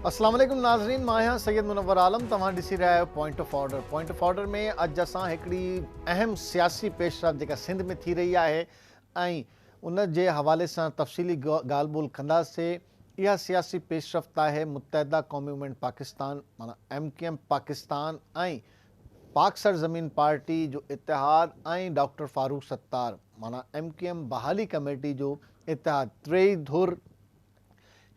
अस्सलाम वालेकुम नाज़रीन, मां आहियां सैयद मुनव्वर आलम। तव्हां ॾिसी रहिया आहियो point of order. Point of order में अॼु असां हिकिड़ी अहम सियासी पेशरफ़ जेका सिंध में थी रही आहे ऐं उन जे हवाले सां तफ़सीली ॻाल्हि ॿोल कंदासीं। इहा सियासी पेशरफ़्त आहे मुत्तहिदा क़ौमी मूवमेंट पाकिस्तान माना MQM पाकिस्तान ऐं पाक सरज़मीन पार्टी जो इतिहाद ऐं डॉक्टर फारूक सत्तार माना MQM बहाली कमेटी जो इतिहाद, टेई धुर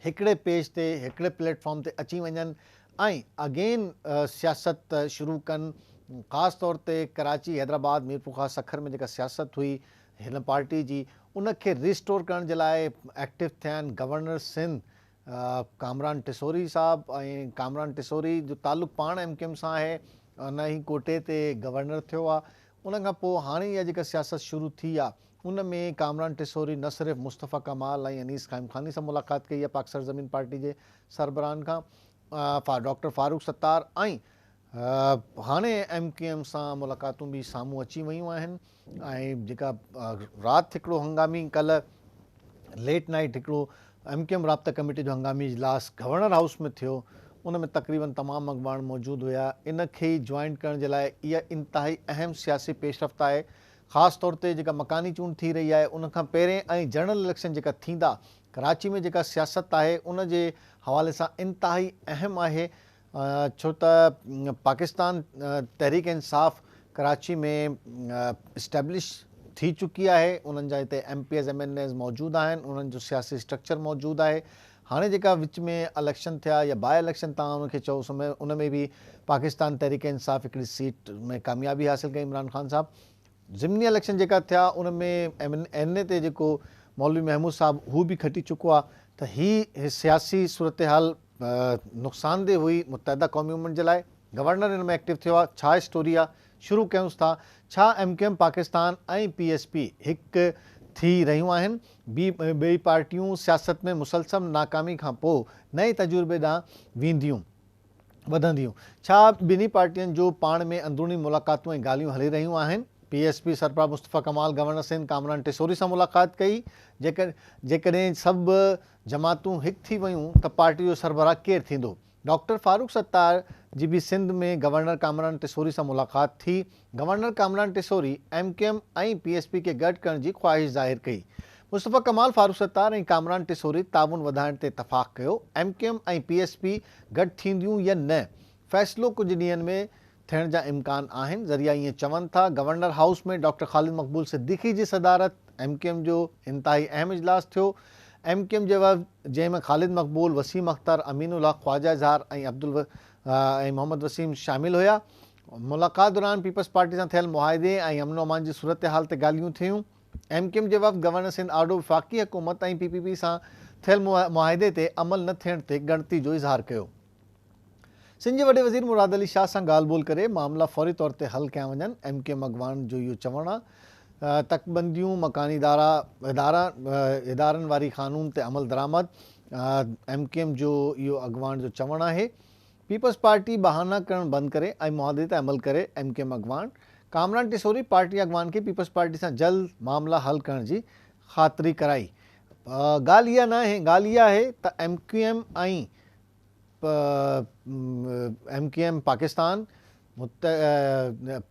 हिकिड़े पेज ते हिकिड़े प्लेटफॉर्म ते अची वञनि ऐं अगेन सियासत शुरू कनि। ख़ासि तौर ते कराची, हैदराबाद, मीरपुर सखर में जेका सियासत हुई हिन पार्टी जी, उनखे रिस्टोर करण जे लाइ एक्टिव थिया आहिनि गवर्नर सिंध कामरान टिसोरी साहब। ऐं कामरान टिसोरी जो तालुक़ु पाण MQM सां आहे, उन ई कोटे ते गवर्नर थियो आहे। उन खां पोइ हाणे इहा जेका सियासत शुरू थी आहे उन में कामरान टिसोरी न सिर्फ़ु मुस्तफ़ा कमाल ऐं अनीस क़ाइम खानी सां मुलाक़ात कई आहे पाक सरज़मीन पार्टी जे सरबराहनि खां, डॉक्टर फारूक सत्तार ऐं हाणे MQM सां मुलाक़ातूं बि साम्हूं अची वियूं आहिनि। ऐं जेका राति हिकिड़ो हंगामी कल्ह लेट नाइट हिकिड़ो MQM राब्ता कमेटी जो हंगामी इजलास गवर्नर हाउस में थियो, उन में तक़रीबन तमामु अॻवान मौजूदु हुया। इन खे ई जॉइन करण जे लाइ इहा इंतिहाई अहम सियासी पेशरफ़्त आहे। ख़ासि तौर ते जेका मकानी चूंड थी रही आहे उन खां पहिरें ऐं जनरल इलेक्शन जेका थींदा कराची में, जेका सियासत आहे उन जे हवाले सां इंतिहाई अहम आहे। छो त पाकिस्तान तहरीक इंसाफ़ कराची में इस्टेब्लिश थी चुकी आहे, उन्हनि जा हिते MPs MNAs मौजूदु आहिनि, उन्हनि जो सियासी स्ट्रक्चर मौजूदु आहे। हाणे जेका विच में इलेक्शन थिया या बाय इलेक्शन तव्हां उनखे चओ, उन में बि पाकिस्तान तहरीक इंसाफ़ हिकिड़ी सीट में कामयाबी हासिलु कई इमरान ख़ान साहब। ज़िमनी इलेक्शन जेका थिया उन में NA ते जेको मौलवी महमूद साहब हू बि खटी चुको आहे। त ही सियासी सूरत हाल नुक़सानदेह हुई मुत्तहिदा क़ौमी मूवमेंट जे लाइ। गवर्नर इन में एक्टिव थियो आहे। छा स्टोरी आहे, शुरू कयूंसि था। छा MQM पाकिस्तान ऐं PSP हिकु थी रहियूं आहिनि? ॿई पार्टियूं सियासत में मुसलसल नाकामी खां पोइ नए तजुर्बे ॾांहुं वधंदियूं? छा ॿिन्ही पार्टियुनि जो पाण में अंदरूनी मुलाक़ातूं ऐं ॻाल्हियूं हली रहियूं आहिनि? PSP सरबराह मुस्तफ़ा कमाल गवर्नर सिंध कामरान टिसोरी सां मुलाक़ात कई। जेकॾहिं सभु जमातूं हिकु थी वियूं त पार्टी जो सरबराह केरु थींदो? डॉक्टर फारूक सत्तार जी बि सिंध में गवर्नर कामरान टिसोरी सां मुलाक़ात थी। गवर्नर कामरान टिसोरी MQM ऐं PSP खे गॾु करण जी ख़्वाहिश ज़ाहिर कई। मुस्तफ़ा कमाल फारूक सत्तार ऐं कामरान टिसोरी ताउन वधाइण ते इतफ़ाक़ कयो। MQM ऐं PSP गॾु थींदियूं या न, फ़ैसिलो कुझु ॾींहंनि में थियण जा इम्कान आहिनि, ज़रिया ईअं चवनि था। गवर्नर हाउस में डॉक्टर ख़ालिद मक़बूल सिद्दीकी जी सदारत MQM जो इंतिहाई अहम इजलास थियो। MQM जे जंहिंमें ख़ालिद मक़बूल, वसीम अख्तर, अमीनुल्लाह ख्वाजा इज़हार ऐं मोहम्मद वसीम शामिल हुया। मुलाक़ात दौरान पीपल्स पार्टी सां थियल मुआहिदे ऐं अमन अमान जी सूरत हाल ते ॻाल्हियूं थियूं। MQM जे गवर्नर सिंध आडो वफ़ाक़ी हुकूमत ऐं PPP सां थियल मुआहिदे ते अमल न थियण ते ॻणती जो इज़हार कयो। सिंध जे वॾे वज़ीर मुराद अली शाह सां ॻाल्हि ॿोल करे मामला फौरी तौर ते हल कया वञनि। MQM अॻवान जो इहो चवणु आहे। तकबंदियूं, मकानी इदारनि वारी क़ानून ते अमल दरामद, MQM जो इहो अॻवान जो चवणु आहे। पीपल्स पार्टी बहाना करणु बंदि करे ऐं मुआदे ते अमल करे। MQM अॻवान कामरान टिसोरी पार्टी अॻवान खे पीपल्स पार्टी सां जल्द मामला हल करण जी ख़ातिरी कराई। ॻाल्हि इहा न आहे, ॻाल्हि इहा आहे त MQM ऐं MQM पाकिस्तान,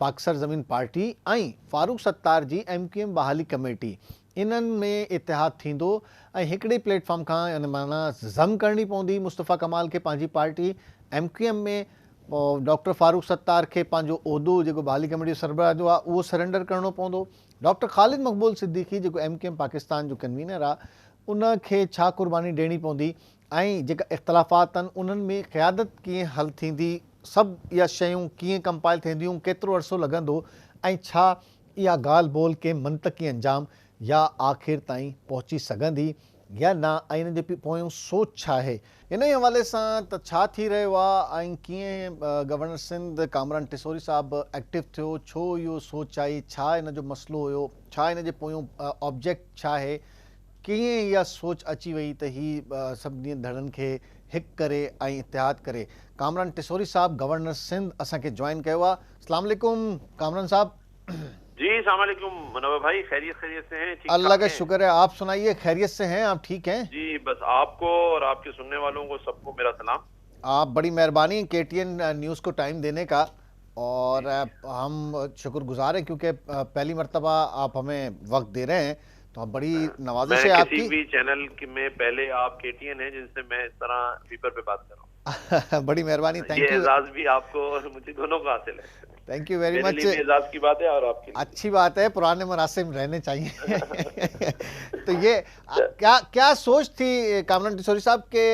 पाक सरज़मीन पार्टी ऐं फारूक सत्तार जी MQM बहाली कमेटी, इन्हनि में इतिहाद थींदो ऐं हिकिड़े प्लेटफॉर्म खां यानी माना ज़म करणी पवंदी मुस्तफ़ा कमाल खे पंहिंजी पार्टी। MQM में डॉक्टर फारूक सत्तार खे पंहिंजो उहिदो जेको बहाली कमेटी जो सरबराह जो आहे उहो सरेंडर करिणो पवंदो। डॉक्टर ख़ालिद मक़बूल सिद्दीकी जेको MQM पाकिस्तान जो कन्वीनर आहे उन खे छा कुर्बानी ॾियणी पवंदी ऐं जेका इख़्तिलाफ़ात आहिनि उन्हनि में क़यादत कीअं हल थींदी, सभु इहा शयूं कीअं कंपाइल थींदियूं, केतिरो अरसो लॻंदो ऐं छा इहा ॻाल्हि ॿोल के मंतक़ी अंजाम या आख़िर ताईं पहुची सघंदी या न, ऐं इन जे पोयों सोच छा आहे। इन ई हवाले सां त छा थी रहियो आहे ऐं कीअं गवर्नर सिंध कामरान टिसोरी साहब एक्टिव थियो, छो इहो सोच आई, छा इन जो मसइलो हुयो, छा इन जे पोयों ऑब्जेक्ट छा आहे, कीअं इहा सोच अची वई त ही सभिनी धड़नि खे हिकु करे ऐं इतिहाद करे। कामरान टिसोरी साहब गवर्नर सिंध असांखे जॉइन कयो आहे। अस्सलाम वालेकुम कामरान साहब। जी अस्सलाम वालेकुम मुनव्वर भाई, खैरियत से हैं? ठीक अल्लाह का शुक्र है, आप सुनाइए, खैरियत से हैं? आप ठीक हैं? जी बस आपको और आपके सुनने वालों को सबको मेरा सलाम। आप बड़ी मेहरबानी केटीएन न्यूज़ को टाइम देने का, और हम शुक्रगुजार हैं क्योंकि पहली मर्तबा आप हमें वक्त दे रहे हैं, तो हम बड़ी नवाजिश मैं है किसी आपकी। भी चैनल की में पहले आप केटीएन है जिनसे मैं इस तरह पेपर पे बात कर रहा बड़ी मेहरबानी, हूँ। ये थैंक यू। एजाज भी आपको और मुझे दोनों को हासिल है। थैंक यू वेरी मेरे मच। लिए भी एजाज की बात है और आपके लिए अच्छी बात है, पुराने मरासिम रहने चाहिए। तो ये भी। क्या क्या सोच थी कामरान टिसोरी साहब के,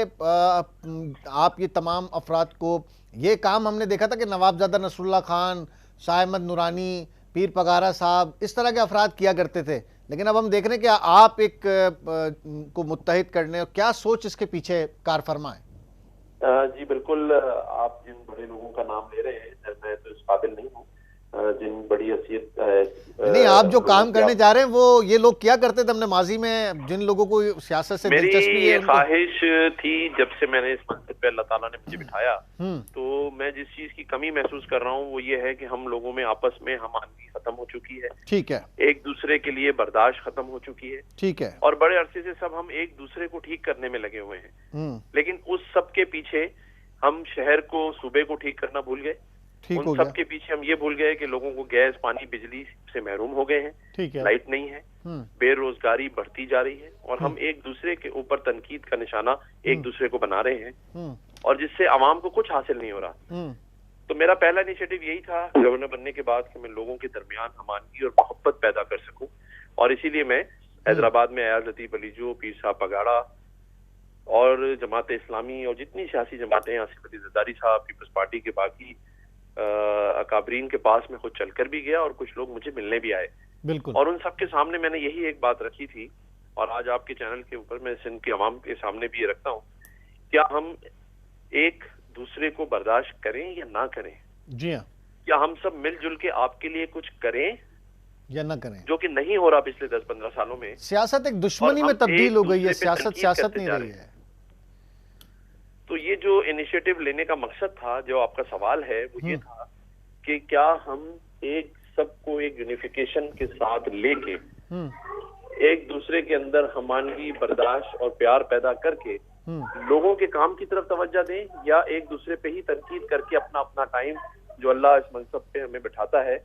आप ये तमाम अफराद को, ये काम हमने देखा था कि नवाबजादा नसरुल्लाह खान, शाह अहमद नूरानी, पीर पगारा साहब, इस तरह के अफराद किया करते थे, लेकिन अब हम देख रहे हैं कि आप एक को मुत्तहिद करने, और क्या सोच इसके पीछे कार फरमा है? जी बिल्कुल, आप जिन बड़े लोगों का नाम ले रहे हैं, मैं तो इस काबिल नहीं हूँ। जिन बड़ी हैसियत नहीं, आप जो लोगों काम की करने आप जा रहे हैं वो ये लोग किया करते थे हमने माजी में, जिन लोगों को सियासत से मेरी दिलचस्पी है ये उनको। ख्वाहिश थी जब से मैंने इस मंसिब पे अल्लाह ताला ने मुझे बिठाया। हम्म। तो मैं जिस चीज की कमी महसूस कर रहा हूँ वो ये है कि हम लोगों में आपस में हमादगी खत्म हो चुकी है, ठीक है, एक दूसरे के लिए बर्दाश्त खत्म हो चुकी है, ठीक है। और बड़े अरसे से सब हम एक दूसरे को ठीक करने में लगे हुए हैं। लेकिन उस सब के पीछे हम शहर को, सूबे को ठीक करना भूल गए। ठीक उन हो सब गया। के पीछे हम ये भूल गए कि लोगों को गैस, पानी, बिजली से महरूम हो गए हैं, ठीक है। लाइट नहीं है, बेरोजगारी बढ़ती जा रही है, और हम एक दूसरे के ऊपर तनकीद का निशाना एक दूसरे को बना रहे हैं, और जिससे आवाम को कुछ हासिल नहीं हो रहा। तो मेरा पहला इनिशिएटिव यही था गवर्नर बनने के बाद कि मैं लोगों के दरमियान हमादगी और मोहब्बत पैदा कर सकूं, और इसीलिए मैं हैदराबाद में अयाज लतीफ अलीजो, पीर साहब पगाड़ा और जमात इस्लामी और जितनी सियासी जमातें, आसिफ अली जरदारी साहब, पीपल्स पार्टी के बाकी अकाबरीन के पास में खुद चलकर भी गया, और कुछ लोग मुझे मिलने भी आए। बिल्कुल। और उन सबके सामने मैंने यही एक बात रखी थी, और आज आपके चैनल के ऊपर मैं सिंध की आवाम के सामने भी ये रखता हूँ, क्या हम एक दूसरे को बर्दाश्त करें या ना करें? जी हाँ। क्या हम सब मिलजुल के आपके लिए कुछ करें या ना करें, जो कि नहीं हो रहा पिछले 10-15 सालों में? सियासत एक और दुश्मनी हम में तब्दील एक हो गई है, दूसरे पे सियासत तनकीद सियासत करते नहीं जा रही रहे हैं। है। तो ये जो इनिशिएटिव लेने का मकसद था, जो आपका सवाल है, वो ये था कि क्या हम एक सबको एक यूनिफिकेशन के साथ लेके एक दूसरे के अंदर हमादगी, बर्दाश्त और प्यार पैदा करके लोगों के काम की तरफ तवज्जो दें, या एक दूसरे पे ही तनकीद करके अपना अपना टाइम जो अल्लाह इस मनसब पे हमें बिठाता है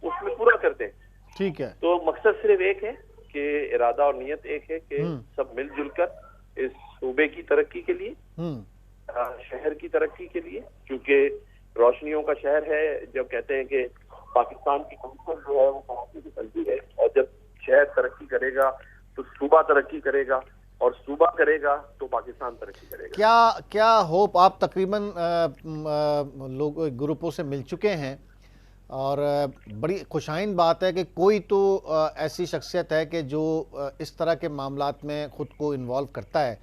उसमें पूरा करते हैं। ठीक है। तो मकसद सिर्फ एक है कि इरादा और नियत एक है कि सब मिलजुल कर इस सूबे की तरक्की के लिए, शहर की तरक्की के लिए, क्योंकि रोशनियों का शहर है। जब कहते हैं कि पाकिस्तान की कंसर जो है वो कराची से चलती है, और जब शहर तरक्की करेगा तो सूबा तरक्की करेगा, और सूबा करेगा तो पाकिस्तान तरक्की करेगा। क्या क्या होप, आप तकरीबन लोग ग्रुपों से मिल चुके हैं, और बड़ी खुशाइन बात है कि कोई तो ऐसी शख्सियत है कि जो इस तरह के मामलात में ख़ुद को इन्वॉल्व करता है,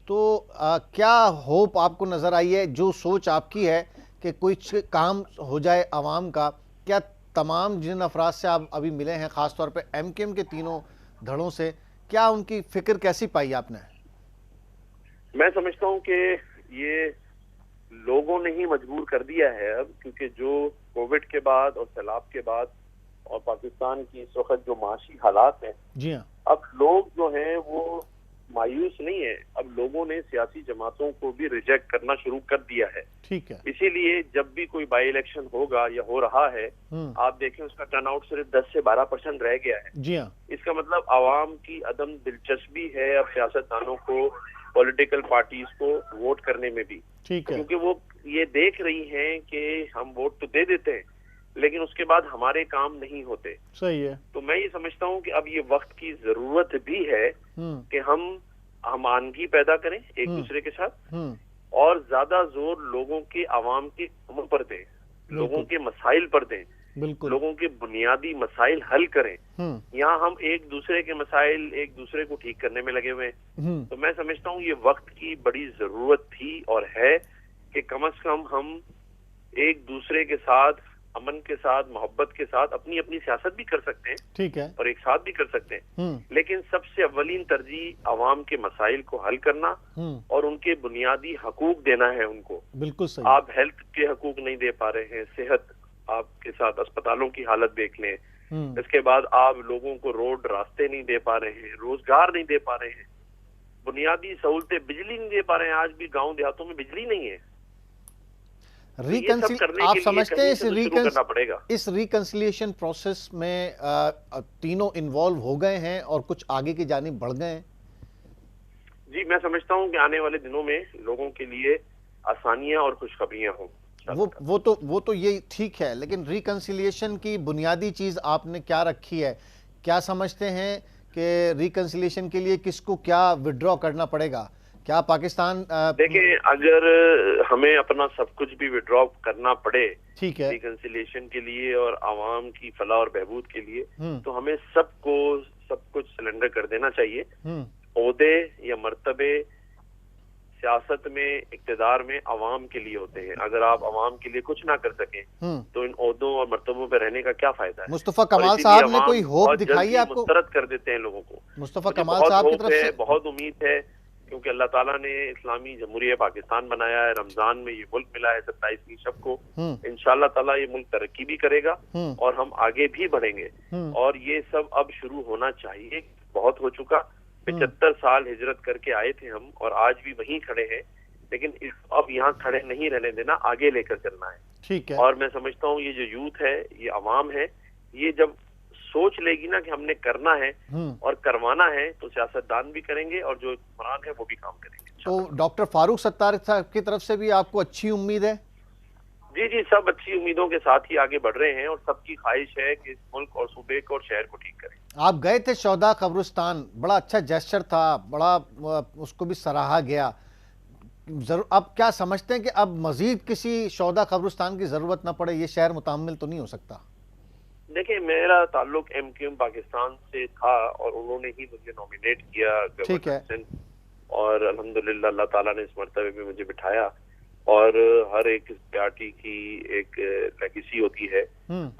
तो क्या होप आपको नज़र आई है, जो सोच आपकी है कि कुछ काम हो जाए आवाम का? क्या तमाम जिन अफराद से आप अभी मिले हैं, ख़ास तौर पे एमकेएम के तीनों धड़ों से, क्या उनकी फ़िक्र कैसी पाई आपने? मैं समझता हूँ कि ये लोगों ने ही मजबूर कर दिया है अब, क्योंकि जो कोविड के बाद और सैलाब के बाद और पाकिस्तान की इस वक्त जो माशी हालात हैं, जी हाँ, अब लोग जो हैं वो मायूस नहीं है। अब लोगों ने सियासी जमातों को भी रिजेक्ट करना शुरू कर दिया है। ठीक है। इसीलिए जब भी कोई बाई इलेक्शन होगा या हो रहा है, आप देखें उसका टर्नआउट सिर्फ 10 से 12% रह गया है। जी हाँ। इसका मतलब आवाम की अदम दिलचस्पी है अब सियासतदानों को, पॉलिटिकल पार्टीज को वोट करने में भी। ठीक है। क्योंकि वो ये देख रही हैं कि हम वोट तो दे देते हैं लेकिन उसके बाद हमारे काम नहीं होते। सही है। तो मैं ये समझता हूँ कि अब ये वक्त की जरूरत भी है कि हम हमादगी पैदा करें एक दूसरे के साथ, और ज्यादा जोर लोगों के, आवाम के कामों पर दें, लोगों के मसाइल पर दें, लोगों के बुनियादी मसाइल हल करें। यहाँ हम एक दूसरे के मसाइल एक दूसरे को ठीक करने में लगे हुए हैं। तो मैं समझता हूँ ये वक्त की बड़ी जरूरत थी और है कि कम से कम हम एक दूसरे के साथ, अमन के साथ, मोहब्बत के साथ अपनी अपनी सियासत भी कर सकते हैं। ठीक है। और एक साथ भी कर सकते हैं, लेकिन सबसे अव्वलीन तरजीह आवाम के मसाइल को हल करना और उनके बुनियादी हकूक देना है उनको। बिल्कुल सही। आप हेल्थ के हकूक नहीं दे पा रहे हैं, सेहत आपके साथ अस्पतालों की हालत देख लें, इसके बाद आप लोगों को रोड रास्ते नहीं दे पा रहे हैं, रोजगार नहीं दे पा रहे हैं, बुनियादी सहूलतें, बिजली नहीं दे पा रहे हैं। आज भी गांव देहातों में बिजली नहीं है। तो ये सब करने आप के लिए समझते हैं कहीं से तो शुरू करना पड़ेगा। इस रिकंसिलिएशन प्रोसेस में तीनों इन्वॉल्व हो गए हैं और कुछ आगे की जानिब बढ़ गए हैं? जी, मैं समझता हूँ कि आने वाले दिनों में लोगों के लिए आसानियां और खुशखबरियां हों। वो तो ये ठीक है, लेकिन रिकंसिलिएशन की बुनियादी चीज आपने क्या रखी है? क्या समझते हैं कि रिकंसिलिएशन के लिए किसको क्या विड्रॉ करना पड़ेगा? क्या पाकिस्तान देखिए, अगर हमें अपना सब कुछ भी विड्रॉ करना पड़े ठीक है रिकंसिलिएशन के लिए और आवाम की फलाह और बहबूद के लिए, तो हमें सबको सब कुछ सरेंडर कर देना चाहिए। ओहदे या मर्तबे सियासत में, इक्तदार में अवाम के लिए होते हैं। अगर आप अवाम के लिए कुछ ना कर सकें तो इन ओहदों और मर्तबों पर रहने का क्या फायदा है? मुस्तफा कमाल साहब ने कोई होप दिखाई है आपको? मुस्तरद कर देते हैं लोगों को। मुस्तफा कमाल साहब की तरफ से बहुत उम्मीद है, क्योंकि अल्लाह ताला ने इस्लामी जमहूरिया पाकिस्तान बनाया है, रमजान में ये मुल्क मिला है 27वीं शब को। इंशाअल्लाह ताला ये मुल्क तरक्की भी करेगा और हम आगे भी बढ़ेंगे। और ये सब अब शुरू होना चाहिए। बहुत हो चुका, 75 साल हिजरत करके आए थे हम और आज भी वहीं खड़े हैं, लेकिन अब यहाँ खड़े नहीं रहने देना, आगे लेकर चलना है। ठीक है। और मैं समझता हूँ ये जो यूथ है, ये अवाम है, ये जब सोच लेगी ना कि हमने करना है और करवाना है, तो सियासतदान भी करेंगे और जो हुक्मरान है वो भी काम करेंगे। तो डॉक्टर फारूक सत्तार साहब की तरफ से भी आपको अच्छी उम्मीद है? जी जी, सब अच्छी उम्मीदों के साथ ही आगे बढ़ रहे हैं और सबकी ख्वाहिश है कि इस मुल्क और सूबे को और शहर को ठीक करें। आप गए थे शौदा कब्रिस्तान, बड़ा अच्छा जेस्चर था, बड़ा उसको भी सराहा गया। जरूर अब क्या समझते हैं कि अब मजीद किसी शौदा कब्रिस्तान की जरूरत ना पड़े? ये शहर मुताम्मिल तो नहीं हो सकता? देखिए, मेरा ताल्लुक MQM पाकिस्तान से था और उन्होंने ही मुझे नॉमिनेट किया गवर्नर, और अल्हम्दुलिल्लाह अल्लाह ताला ने इस मर्तबे में मुझे बिठाया। और हर एक पार्टी की एक लेगेसी होती है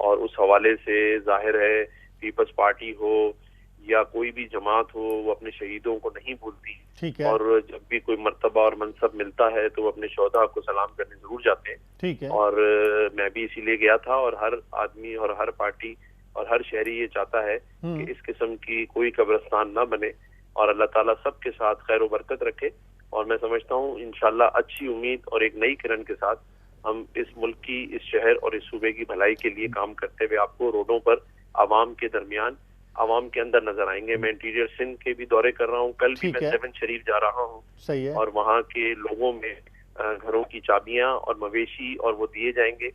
और उस हवाले से जाहिर है पीपल्स पार्टी हो या कोई भी जमात हो, वो अपने शहीदों को नहीं भूलती। ठीक है। और जब भी कोई मर्तबा और मनसब मिलता है तो वो अपने शोहदा को सलाम करने जरूर जाते हैं। ठीक है। और मैं भी इसीलिए गया था। और हर आदमी और हर पार्टी और हर शहरी ये चाहता है कि इस किस्म की कोई कब्रिस्तान ना बने और अल्लाह ताला सबके साथ खैर बरकत रखे। और मैं समझता हूँ इंशाल्लाह अच्छी उम्मीद और एक नई किरण के साथ हम इस मुल्क की, इस शहर और इस सूबे की भलाई के लिए काम करते हुए आपको रोडों पर आवाम के दरमियान, आवाम के अंदर नजर आएंगे। मैं इंटीरियर सिंध के भी दौरे कर रहा हूँ, कल भी मैं 7 शरीफ जा रहा हूँ। सही है। और वहाँ के लोगों में घरों की चाबियां और मवेशी और वो दिए जाएंगे,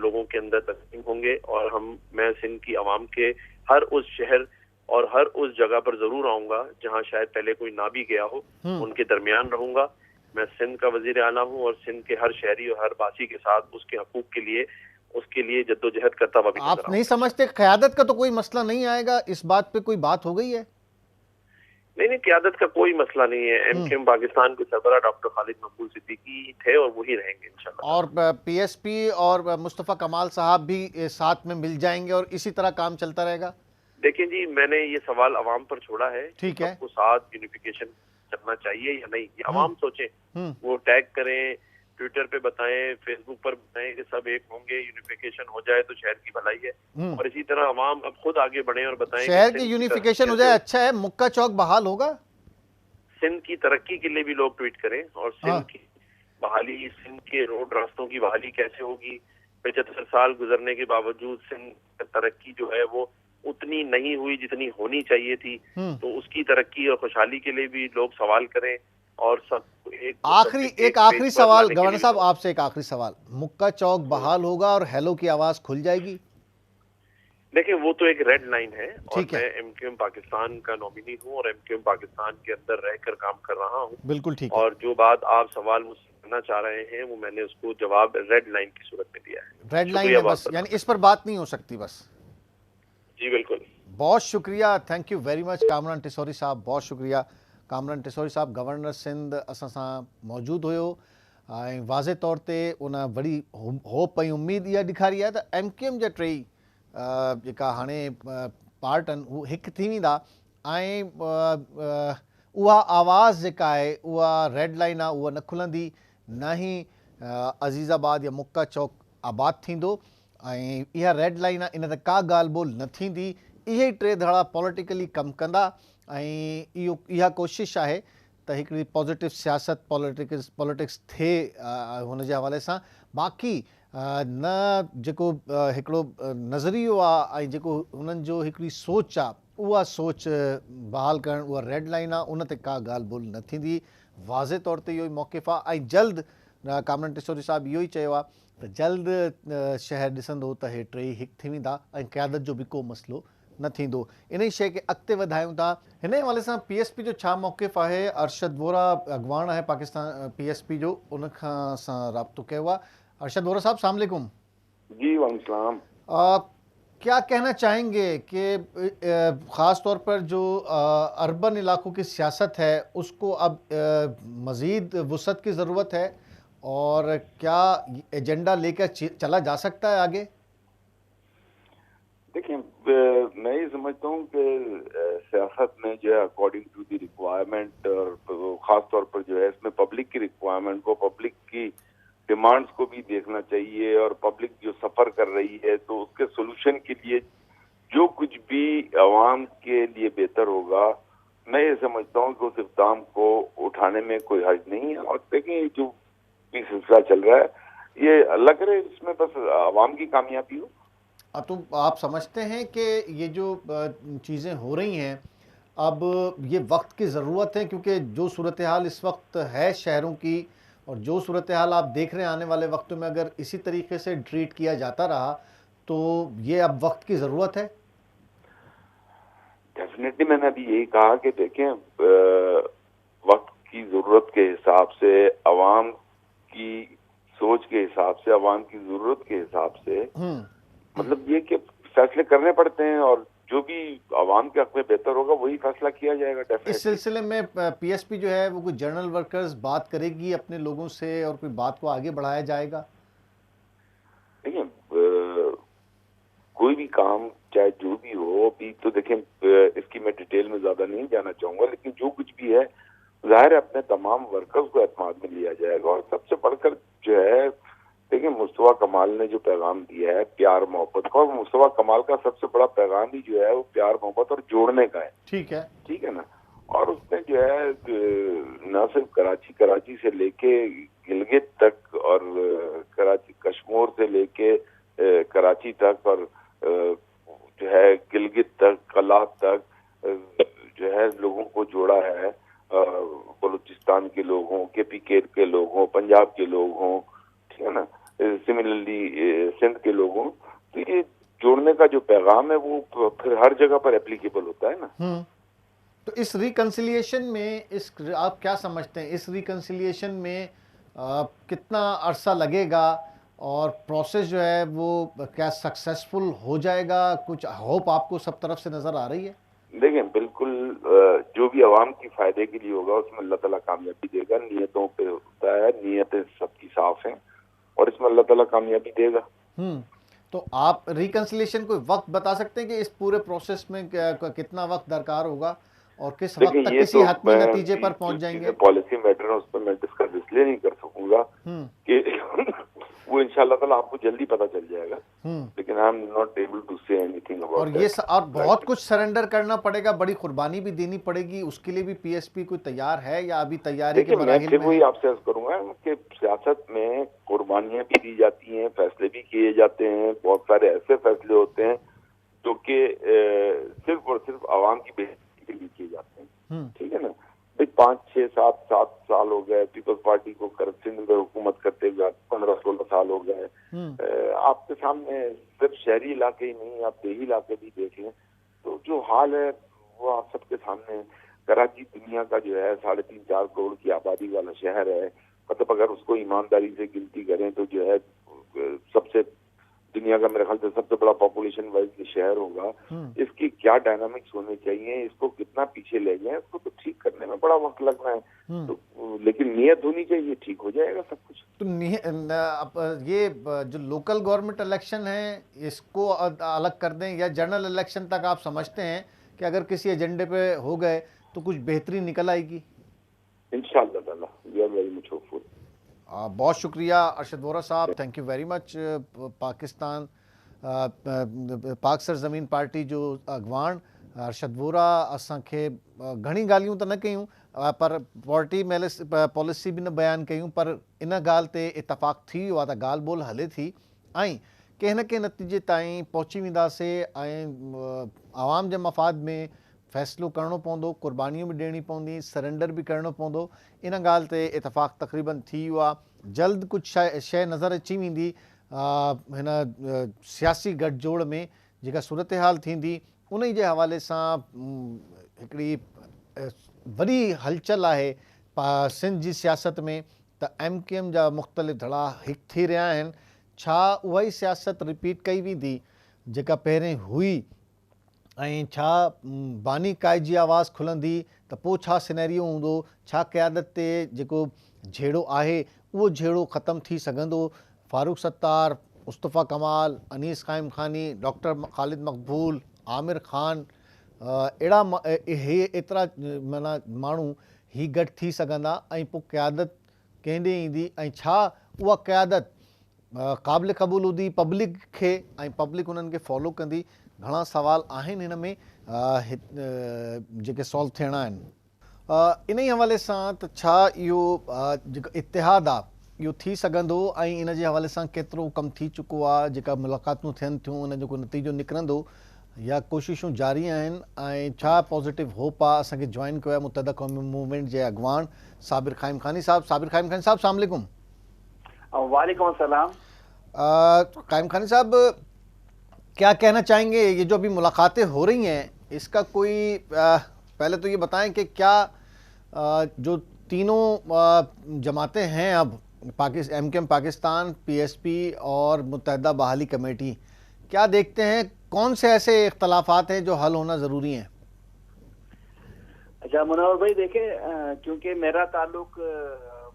लोगों के अंदर तकसीम होंगे। और मैं सिंध की आवाम के हर उस शहर और हर उस जगह पर जरूर आऊंगा जहाँ शायद पहले कोई ना भी गया हो, उनके दरमियान रहूंगा। मैं सिंध का वजीर आला हूँ और सिंध के हर शहरी और हर बासी के साथ उसके हकूक के लिए, उसके लिए जद्दोजहद करता हुआ भी नजर आप नहीं समझते क़यादत का तो कोई मसला नहीं आएगा? इस बात पे कोई बात हो गई है? नहीं, क़यादत का कोई मसला नहीं है। MQM पाकिस्तान के सरबराह डॉक्टर खालिद मकबूल सिद्दीकी थे और वही रहेंगे इंशाल्लाह। और PSP और मुस्तफा कमाल साहब भी साथ में मिल जाएंगे और इसी तरह काम चलता रहेगा? देखिए जी, मैंने ये सवाल अवाम पर छोड़ा है। ठीक है। सबको साथ यूनिफिकेशन करना चाहिए या नहीं, ये अवाम सोचे। वो टैग करें, ट्विटर पे बताएं, फेसबुक पर बताएं कि सब एक होंगे, यूनिफिकेशन हो जाए तो शहर की भलाई है। और इसी तरह अवाम अब खुद आगे बढ़े और बताएं शहर की यूनिफिकेशन हो जाए। अच्छा है, मुक्का चौक बहाल होगा? सिंध की तरक्की के लिए भी लोग ट्वीट करें और सिंध की बहाली, सिंध के रोड रास्तों की बहाली कैसे होगी। 75 साल गुजरने के बावजूद सिंध तरक्की जो है वो उतनी नहीं हुई जितनी होनी चाहिए थी। तो उसकी तरक्की और खुशहाली के लिए भी लोग सवाल करें। और सब एक आखिरी सवाल गवर्नर साहब, आपसे एक आखिरी सवाल, मुक्का चौक बहाल होगा और हेलो की आवाज खुल जाएगी? देखिए, वो तो एक रेड लाइन है और मैं MQM पाकिस्तान का नॉमिनी हूँ और MQM पाकिस्तान के अंदर रहकर काम कर रहा हूँ। बिल्कुल ठीक। और जो बात आप सवाल मुझसे करना चाह रहे हैं वो मैंने उसको जवाब रेड लाइन की सूरत में दिया है। रेड लाइन है बस, यानी इस पर बात नहीं हो सकती बस? जी बिल्कुल। बहुत शुक्रिया, thank you very much Kamran Tisauri साहब, बहुत शुक्रिया। कामरान टिसौरी साहब गवर्नर सिंध असां सां मौजूदु हुयो ऐं वाज़े तौर ते उन वॾी होप ऐं उम्मीद इहा ॾेखारी आहे त MQM जा टई जेका हाणे पार्ट आहिनि हू हिकु थी वेंदा ऐं उहा आवाज़ जेका आहे उहा रेड लाइन आहे, उहा न खुलंदी, न ई अज़ीज़ाबाद या मुक्का चौक आबाद थींदो ऐं इहा रेड लाइन आहे, इन ते का ॻाल्हि ॿोल न थींदी। इहे टे धड़ा पॉलिटिकली कमु कंदा ऐं इहा कोशिशि आहे त हिकिड़ी पॉज़िटिव सियासत पॉलिटिक्स थिए हुन जे हवाले सां। बाक़ी न जेको हिकिड़ो नज़रियो आहे ऐं जेको उन्हनि जो हिकिड़ी सोच आहे, उहा सोच बहाल करणु उहा रेड लाइन आहे, उन ते का ॻाल्हि ॿोल न थींदी। वाज़े तौर ते इहो ई मौक़िफ़ आहे ऐं जल्द कामरान टिसोरी साहिबु इहो ई चयो आहे त जल्द शहर ॾिसंदो त हे टई हिकु थी वेंदा ऐं क़यादत जो बि को मसइलो न थींदो। इन ई शइ खे अॻिते वधायूं था। हिन हवाले सां PSP जो छा मौक़िफ़ आहे? अरशद वोरा अॻवान आहे पाकिस्तान PSP जो, उन खां असां राब्तो कयो आहे। अरशद वोरा साहब, अस्सलाम वालेकुम। जी वालेकुम। क्या कहना चाहेंगे कि ख़ास तौर पर जो अर्बन इलाकों की सियासत है उसको अब मज़ीद वुसअत की ज़रूरत है और क्या एजेंडा लेकर चला जा सकता है आगे? देखिए, मैं ये समझता हूँ कि सियासत में जो है अकॉर्डिंग टू द रिक्वायरमेंट और ख़ास तौर पर जो है इसमें पब्लिक की रिक्वायरमेंट को, पब्लिक की डिमांड्स को भी देखना चाहिए और पब्लिक जो सफ़र कर रही है तो उसके सोल्यूशन के लिए जो कुछ भी आवाम के लिए बेहतर होगा, मैं ये समझता हूँ कि उस इक़दाम को उठाने में कोई हर्ज नहीं है। और देखिए, जो भी सिलसिला चल रहा है ये अल्लाह करे इसमें बस आवाम की कामयाबी हो। तो आप समझते हैं कि ये जो चीज़ें हो रही हैं अब ये वक्त की ज़रूरत है, क्योंकि जो सूरत हाल इस वक्त है शहरों की और जो सूरत हाल आप देख रहे हैं आने वाले वक्तों में अगर इसी तरीके से ट्रीट किया जाता रहा तो ये अब वक्त की ज़रूरत है? डेफिनेटली मैंने अभी यही कहा कि देखें, वक्त की ज़रूरत के हिसाब से, आवाम की सोच के हिसाब से, आवाम की ज़रूरत के हिसाब से, मतलब ये कि फैसले करने पड़ते हैं और जो भी आवाम के हक में बेहतर होगा वही फैसला किया जाएगा। डेफिनेटली इस सिलसिले में PSP जो है वो कोई जनरल वर्कर्स बात करेगी अपने लोगों से और कोई बात को आगे बढ़ाया जाएगा? देखिए, कोई भी काम चाहे जो भी हो, अभी तो देखें इसकी मैं डिटेल में ज्यादा नहीं जाना चाहूंगा, लेकिन जो कुछ भी है जाहिर है अपने तमाम वर्कर्स को एतमाद में लिया जाएगा। और सबसे बढ़कर जो है, देखिए, मुस्तफा कमाल ने जो पैगाम दिया है प्यार मोहब्बत का, और मुस्तफा कमाल का सबसे बड़ा पैगाम ही जो है वो प्यार मोहब्बत और जोड़ने का है। ठीक है ना। और उसने जो है न सिर्फ कराची से लेके गिलगित तक और कराची कश्मीर से लेके कराची तक और जो है गिलगित तक, कलात तक जो है लोगों को जोड़ा है। बलूचिस्तान के लोग हों, KPK के लोग हों, पंजाब के लोग हों, ठीक है ना, सिमिलरली सिंध के लोग हों, तो ये जोड़ने का जो पैगाम है वो फिर हर जगह पर एप्लीकेबल होता है ना। तो इस रिकंसिलिएशन में आप क्या समझते हैं, इस रिकंसिलिएशन में कितना अरसा लगेगा और प्रोसेस जो है वो क्या सक्सेसफुल हो जाएगा? कुछ होप आपको सब तरफ से नजर आ रही है? देखिए, बिल्कुल जो भी आवाम की फायदे के लिए होगा उसमें अल्लाह ताला कामयाबी देगा। नियतों पे होता है, नियतें सबकी साफ हैं और इसमें अल्लाह ताला कामयाबी देगा। तो आप रिकंसिलिएशन को वक्त बता सकते हैं कि इस पूरे प्रोसेस में कितना वक्त दरकार होगा और किस वक्त तक किसी हतमी नतीजे पर पहुंच जाएंगे? पॉलिसी मैटर है, उस पर मैं डिस्कस इसलिए नहीं कर सकूंगा कि वो इंशाल्लाह ताला आपको जल्दी पता चल जाएगा, लेकिन I am not able to say anything about और ये और बहुत कुछ सरेंडर करना पड़ेगा, बड़ी कुर्बानी भी देनी पड़ेगी, उसके लिए भी PSP कोई तैयार है या अभी तैयारी के मराहिल में? मैं वही आपसे अर्ज करूंगा कि सियासत में कुर्बानियां भी दी जाती हैं, फैसले भी किए जाते हैं, बहुत सारे ऐसे फैसले होते हैं जो कि सिर्फ और सिर्फ आवाम की बेहतरी के लिए किए जाते हैं। ठीक है ना। 5, 6, 7 साल हो गए पीपल्स पार्टी को सिंध में हुकूमत करते हुए, 15-16 साल हो गए। आपके सामने सिर्फ शहरी इलाके ही नहीं, आप देही इलाके भी देख लें तो जो हाल है वो आप सबके सामने। कराची दुनिया का जो है 3.5-4 करोड़ की आबादी वाला शहर है, मतलब अगर उसको ईमानदारी से गिनती करें तो जो है सबसे दुनिया का मेरे ख्याल से सबसे बड़ा पॉपुलेशन वाइज शहर होगा। इसकी क्या डायनामिक्स होने चाहिए, इसको कितना पीछे ले जाए, इसको तो ठीक करने में बड़ा वक्त लगना है तो, लेकिन नियत होनी चाहिए, ठीक हो जाएगा सब कुछ। तो ये जो लोकल गवर्नमेंट इलेक्शन है इसको अलग कर दें या जनरल इलेक्शन तक आप समझते हैं कि अगर किसी एजेंडे पे हो गए तो कुछ बेहतरी निकल आएगी? इंशाअल्लाह ताला, we are very much hopeful. बहुत शुक्रिया अरशद वोरा साहब, thank you very much. Pakistan Pak Sarzameen party जो अगवान अरशद वोरा असांखे घणी ॻाल्हियूं त न कयूं पर पार्टी पॉलिसी बि न बयानु कयूं, पर इन ॻाल्हि ते इतफ़ाक़ थी वियो आहे त ॻाल्हि ॿोल हले थी ऐं कंहिं न कंहिं नतीजे ताईं पहुची वेंदासीं ऐं आवाम जे मफ़ाद में फ़ैसिलो करिणो पवंदो, क़ुर्बानियूं बि ॾियणी पवंदी, सरेंडर बि करिणो पवंदो। इन ॻाल्हि ते इतफ़ाक़ तक़रीबन थी वियो आहे। जल्द कुझु शइ नज़र अची वेंदी हिन सियासी गठजोड़ में जेका सूरत हाल थींदी उन जे हवाले सां हिकिड़ी वॾी हलचल आहे सिंध जी सियासत में त MKM जा मुख़्तलिफ़ धड़ा हिकु थी रहिया आहिनि। छा उहा ई सियासत रिपीट कई वेंदी जेका पहिरें हुई ऐं छा बानी काइद जी आवाज़ खुलंदी त पोइ छा सिनेरियो हूंदो, छा क़यादत ते जेको झेड़ो आहे उहो झेड़ो ख़तमु थी सघंदो। फारूक सत्तार, मुस्तफ़ा कमाल, अनीस क़ाइम खानी, डॉक्टर ख़ालिद मक़बूल, आमिर ख़ान अहिड़ा एतिरा माना माण्हू ही गॾु थी सघंदा ऐं पोइ क़यादत कंहिं ॾे ईंदी ऐं छा उहा क़यादत क़ाबिल क़बूल हूंदी पब्लिक खे ऐं पब्लिक उन्हनि खे फॉलो कंदी। घणा सवाल आहिनि हिन में जेके सॉल्व थियणा आहिनि। इन ई हवाले सां त छा इहो जेको इतिहादु आहे इहो थी सघंदो ऐं इन जे हवाले सां केतिरो कमु थी चुको आहे, जेका मुलाक़ातूं थियनि थियूं उन जो को नतीजो निकिरंदो या कोशिशूं जारी आहिनि ऐं छा पॉज़िटिव होप आहे। असांखे जॉइन कयो आहे मुतहदा क़ौमी मूवमेंट जे अॻवान साबिर क़ाइम खानी साहब। साबिर क़ाइम खानी साहब, अस्सलाम वालेकुम। वालेकुम अस्सलाम। क़ाइम खानी साहब, क्या कहना चाहेंगे ये जो अभी मुलाकातें हो रही हैं इसका कोई पहले तो ये बताएं कि क्या जो तीनों जमातें हैं अब MKM पाकिस्तान, PSP और मुत्तहदा बहाली कमेटी, क्या देखते हैं कौन से ऐसे इख्तलाफात हैं जो हल होना ज़रूरी हैं? अच्छा मुनव्वर भाई, देखें क्योंकि मेरा ताल्लुक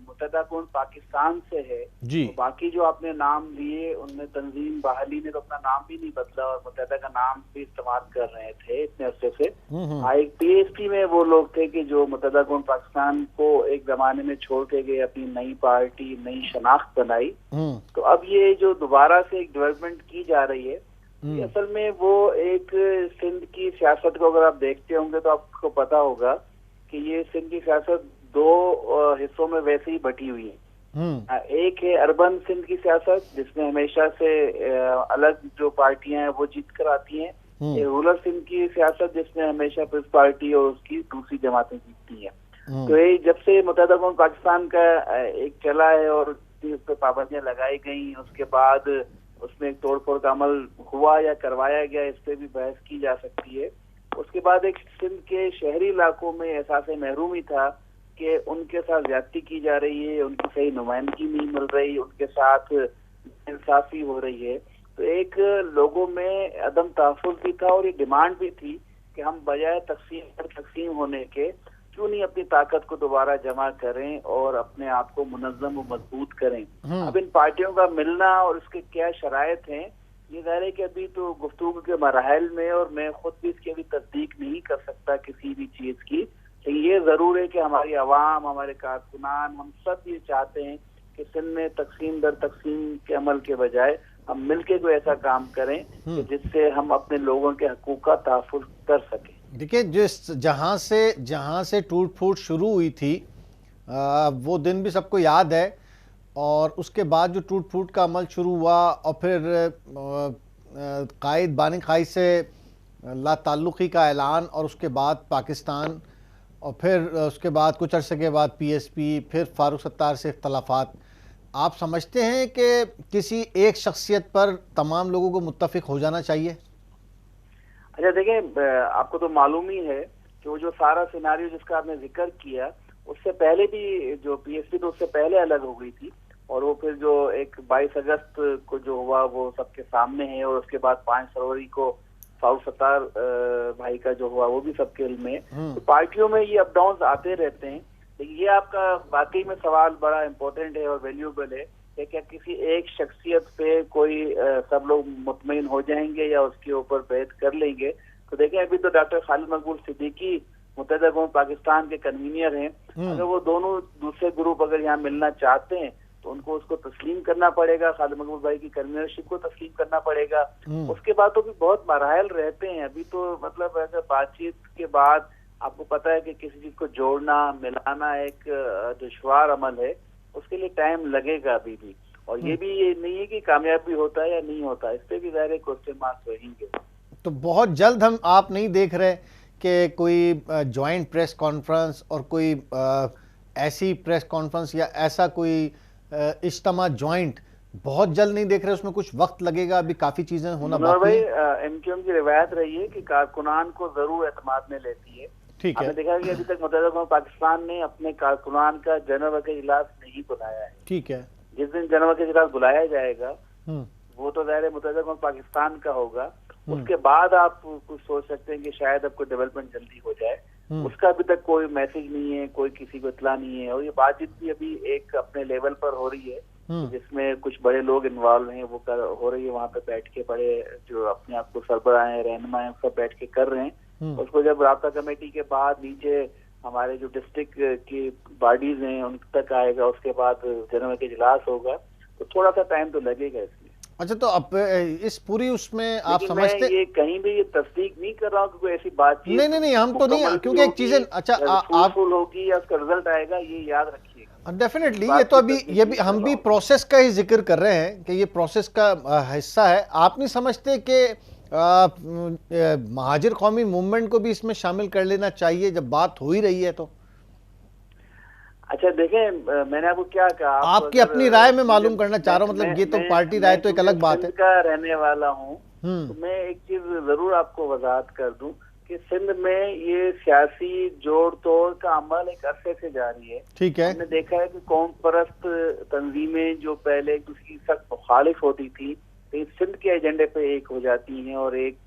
मुत्तहदा कौम पाकिस्तान से है जी, तो बाकी जो आपने नाम लिए उनमें तंजीम बहाली ने तो अपना नाम भी नहीं बदला और मुत्तहदा का नाम भी इस्तेमाल कर रहे थे इतने अरसे से। एक PSP में वो लोग थे कि जो मुत्तहदा कौम पाकिस्तान को एक जमाने में छोड़ के गए, अपनी नई पार्टी नई शनाख्त बनाई। तो अब ये जो दोबारा से एक डेवलपमेंट की जा रही है, असल में वो एक सिंध की सियासत को अगर आप देखते होंगे तो आपको पता होगा कि ये सिंध की सियासत दो हिस्सों में वैसे ही बटी हुई है। एक है अर्बन सिंध की सियासत जिसमें हमेशा से अलग जो पार्टियां हैं वो जीत कर आती हैं, ये रूरल सिंध की सियासत जिसमें हमेशा पीपल्स पार्टी और उसकी दूसरी जमातें जीतती हैं। तो ये जब से मुत्तहदा कौम पाकिस्तान का एक चला है और उस पर पाबंदियां लगाई गई, उसके बाद उसमें एक तोड़ फोड़ का अमल हुआ या करवाया गया, इस पर भी बहस की जा सकती है। उसके बाद एक सिंध के शहरी इलाकों में एहसास महरूमी था कि उनके साथ ज्यादती की जा रही है, उनकी सही नुमाइंदगी नहीं मिल रही, उनके साथ इंसाफी हो रही है। तो एक लोगों में अदम तहफ़्फ़ुज़ भी था और ये डिमांड भी थी कि हम बजाय तकसीम होने के क्यों नहीं अपनी ताकत को दोबारा जमा करें और अपने आप को मुनज़्ज़म और मजबूत करें। अब इन पार्टियों का मिलना और इसके क्या शराइत हैं, ये ज़ाहिर है कि अभी तो गुफ्तगू के मराहल में, और मैं खुद भी इसकी अभी तस्दीक नहीं कर सकता किसी भी चीज़ की। लेकिन ये ज़रूर है कि हमारी आवाम, हमारे कारकुनान, हम सब ये चाहते हैं कि सिंध में तकसीम दर तकसीम के अमल के बजाय हम मिलके कोई ऐसा काम करें कि जिससे हम अपने लोगों के हकूक़ का तहफ़्फ़ुज़ कर सकें। देखिए, जहाँ से टूट फूट शुरू हुई थी वो दिन भी सबको याद है, और उसके बाद जो टूट फूट का अमल शुरू हुआ और फिर बानी कायद से ला ताल्लुक़ी का ऐलान, और उसके बाद पाकिस्तान, और फिर उसके बाद कुछ अरसे के बाद PSP, फिर फारूक सत्तार से इख्तलाफात। आप समझते हैं कि किसी एक शख्सियत पर तमाम लोगों को मुत्तफ़िक हो जाना चाहिए? अच्छा देखें, आपको तो मालूम ही है कि वो जो सारा सिनारियो जिसका आपने जिक्र किया, उससे पहले भी जो PSP तो उससे पहले अलग हो गई थी, और वो फिर जो एक 22 अगस्त को जो हुआ वो सबके सामने है, और उसके बाद 5 फरवरी को फारूक सत्तार भाई का जो हुआ वो भी सबके इल्म में। तो पार्टियों में ये अप डाउन आते रहते हैं, लेकिन ये आपका वाकई में सवाल बड़ा इम्पोर्टेंट है और वैल्यूएबल है कि क्या किसी एक शख्सियत पे कोई सब लोग मुतमईन हो जाएंगे या उसके ऊपर बैत कर लेंगे। तो देखें, अभी तो डॉक्टर खालिद मकबूल सिद्दीकी मुत्तहदा कौम पाकिस्तान के कन्वीनियर हैं। अगर वो दोनों दूसरे ग्रुप अगर यहाँ मिलना चाहते हैं तो उनको उसको तस्लीम करना पड़ेगा, खालिद मकबूल भाई की कन्वीनरशिप को तस्लीम करना पड़ेगा। उसके बाद तो भी बहुत मराहल रहते हैं अभी तो, मतलब ऐसे बातचीत के बाद आपको पता है कि किसी चीज को जोड़ना मिलाना एक दुश्वार अमल है, उसके लिए टाइम लगेगा अभी भी। और ये भी ये नहीं है कि कामयाब भी होता है या नहीं होता, इस पे भी ज़ाहिर क्वेश्चन मार्क्स रहेंगे। तो बहुत जल्द हम आप नहीं देख रहे कि कोई जॉइंट प्रेस कॉन्फ्रेंस और कोई ऐसी प्रेस कॉन्फ्रेंस या ऐसा कोई इज्तिमा जॉइंट बहुत जल्द नहीं देख रहे, उसमें कुछ वक्त लगेगा, अभी काफी चीजें होना बाकी है। एमक्यूएम की रिवायत रही है कि कारकुनान को जरूर एतमाद में लेती है। ठीक है, आपने देखा कि अभी तक मुत्तहिदा कौम पाकिस्तान ने अपने कारकुनान का जनरल का इजलास नहीं बुलाया है। ठीक है, जिस दिन जनरल का इजलास बुलाया जाएगा वो तो ज़ाहिर है मुत्तहिदा कौम पाकिस्तान का होगा, उसके बाद आप कुछ सोच सकते हैं कि शायद अब कोई डेवलपमेंट जल्दी हो जाए। उसका अभी तक कोई मैसेज नहीं है, कोई किसी को इतला नहीं है, और ये बातचीत भी अभी एक अपने लेवल पर हो रही है जिसमें कुछ बड़े लोग इन्वॉल्व हैं, वो हो रही है वहाँ पे बैठ के, बड़े जो अपने आप को सरबराह हैं, रहनुमा हैं, सब बैठ के कर रहे हैं। उसको जब राब्ता कमेटी के बाद नीचे हमारे जो डिस्ट्रिक्ट की बॉडीज हैं उन तक आएगा, उसके बाद जनरल का इजलास होगा, तो थोड़ा सा टाइम तो लगेगा इसमें। अच्छा, तो अब इस पूरी उसमें आप समझते, मैं ये कहीं भी ये तस्दीक नहीं कर रहा हूँ कि कोई ऐसी बातचीत नहीं हम तो नहीं, क्योंकि एक चीजें अच्छा आप होगी या उसका रिजल्ट आएगा, ये याद रखिएगा। डेफिनेटली ये तो अभी ये भी हम भी प्रोसेस का ही जिक्र कर रहे हैं कि ये प्रोसेस का हिस्सा है। आप नहीं समझते कि महाजिर कौमी मूवमेंट को भी इसमें शामिल कर लेना चाहिए जब बात हो ही रही है? तो अच्छा देखें, मैंने आपको क्या कहा, आपकी अपनी राय में मालूम करना चाह रहा हूँ, मतलब ये तो पार्टी राय तो एक अलग बात है। का रहने वाला हूँ तो मैं एक चीज जरूर आपको वजाहत कर दूं कि सिंध में ये सियासी जोड़ तोड़ का अमल एक अरसे से जारी है। ठीक है, हमने देखा है कि कौम परस्त तंजीमें जो पहले एक दूसरे की सख्त मुखालिफ होती थी, तो सिंध के एजेंडे पे एक हो जाती हैं और एक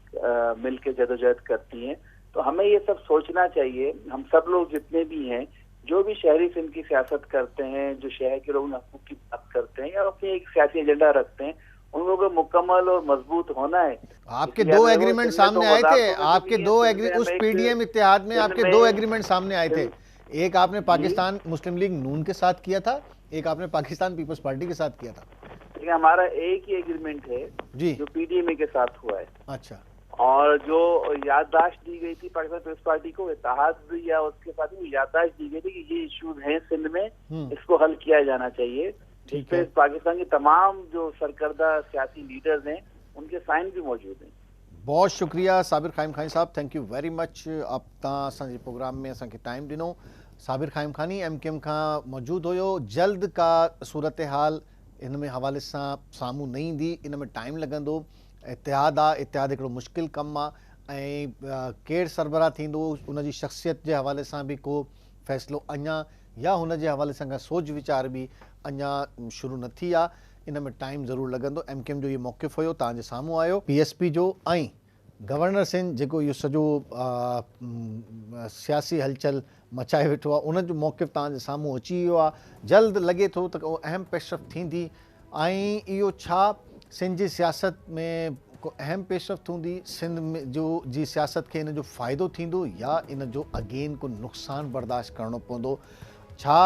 मिल के जदोजहद करती हैं। तो हमें ये सब सोचना चाहिए, हम सब लोग जितने भी हैं, जो भी शहरी सिंध की सियासत करते हैं, जो शहर के लोग हकूक की बात करते हैं या अपने एक सियासी एजेंडा रखते हैं, उन लोगों को मुकम्मल और मजबूत होना है। आपके दो एग्रीमेंट सामने आए थे, आपके दो उस पीडीएम इत्तेहाद में आपके दो एग्रीमेंट सामने आए थे। एक आपने पाकिस्तान मुस्लिम लीग नून के साथ किया था, एक आपने पाकिस्तान पीपल्स पार्टी के साथ किया था। हमारा एक ही एग्रीमेंट है जी जो पीडीएम के साथ हुआ है। अच्छा, और जो याददाश्त दी गई थी पाकिस्तान पीपल्स पार्टी को, इत्तेहाद या उसके साथ याददाश्त दी गई थी कि ये इश्यूज हैं सिंध में, इसको हल किया जाना चाहिए, जिसपे पाकिस्तान के तमाम जो सरकर्दा सियासी लीडर्स हैं उनके साइन भी मौजूद हैं। बहुत शुक्रिया साबिर ख़ाइम खानी साहब, थैंक यू वेरी मच। अब तव्हां प्रोग्राम में असांखे टाइम ॾिनो। साबिर ख़ाइम खानी MKM खां मौजूद हुयो। जल्द का सूरत हाल इन में हवाले सां साम्हूं न ईंदी, इन में टाइम लॻंदो। इत्तेहाद आहे, इत्तेहाद हिकिड़ो मुश्किल कमु आहे ऐं केरु सरबराह थींदो उन जी शख़्सियत जे हवाले सां बि को फ़ैसिलो अञा या हुन जे हवाले सां सोच वीचार बि अञा शुरू न थी आहे, इन में टाइम ज़रूरु लॻंदो। MKM जो इहो मौक़िफ़ हुयो, तव्हांजे साम्हूं आयो। PSP जो ऐं गवर्नर सिंध जेको इहो सॼो सियासी हलचल मचाए वेठो आहे, उन जो मौक़िफ़ तव्हांजे साम्हूं अची वियो आहे। जल्द लॻे थो त को अहम पेशरफ़ थींदी ऐं इहो छा सिंध जी सियासत में को अहम पेशरफ़ हूंदी, सिंध में जो जी सियासत खे इन जो फ़ाइदो थींदो या इन जो अगेन को नुक़सानु बर्दाश्त करिणो पवंदो। छा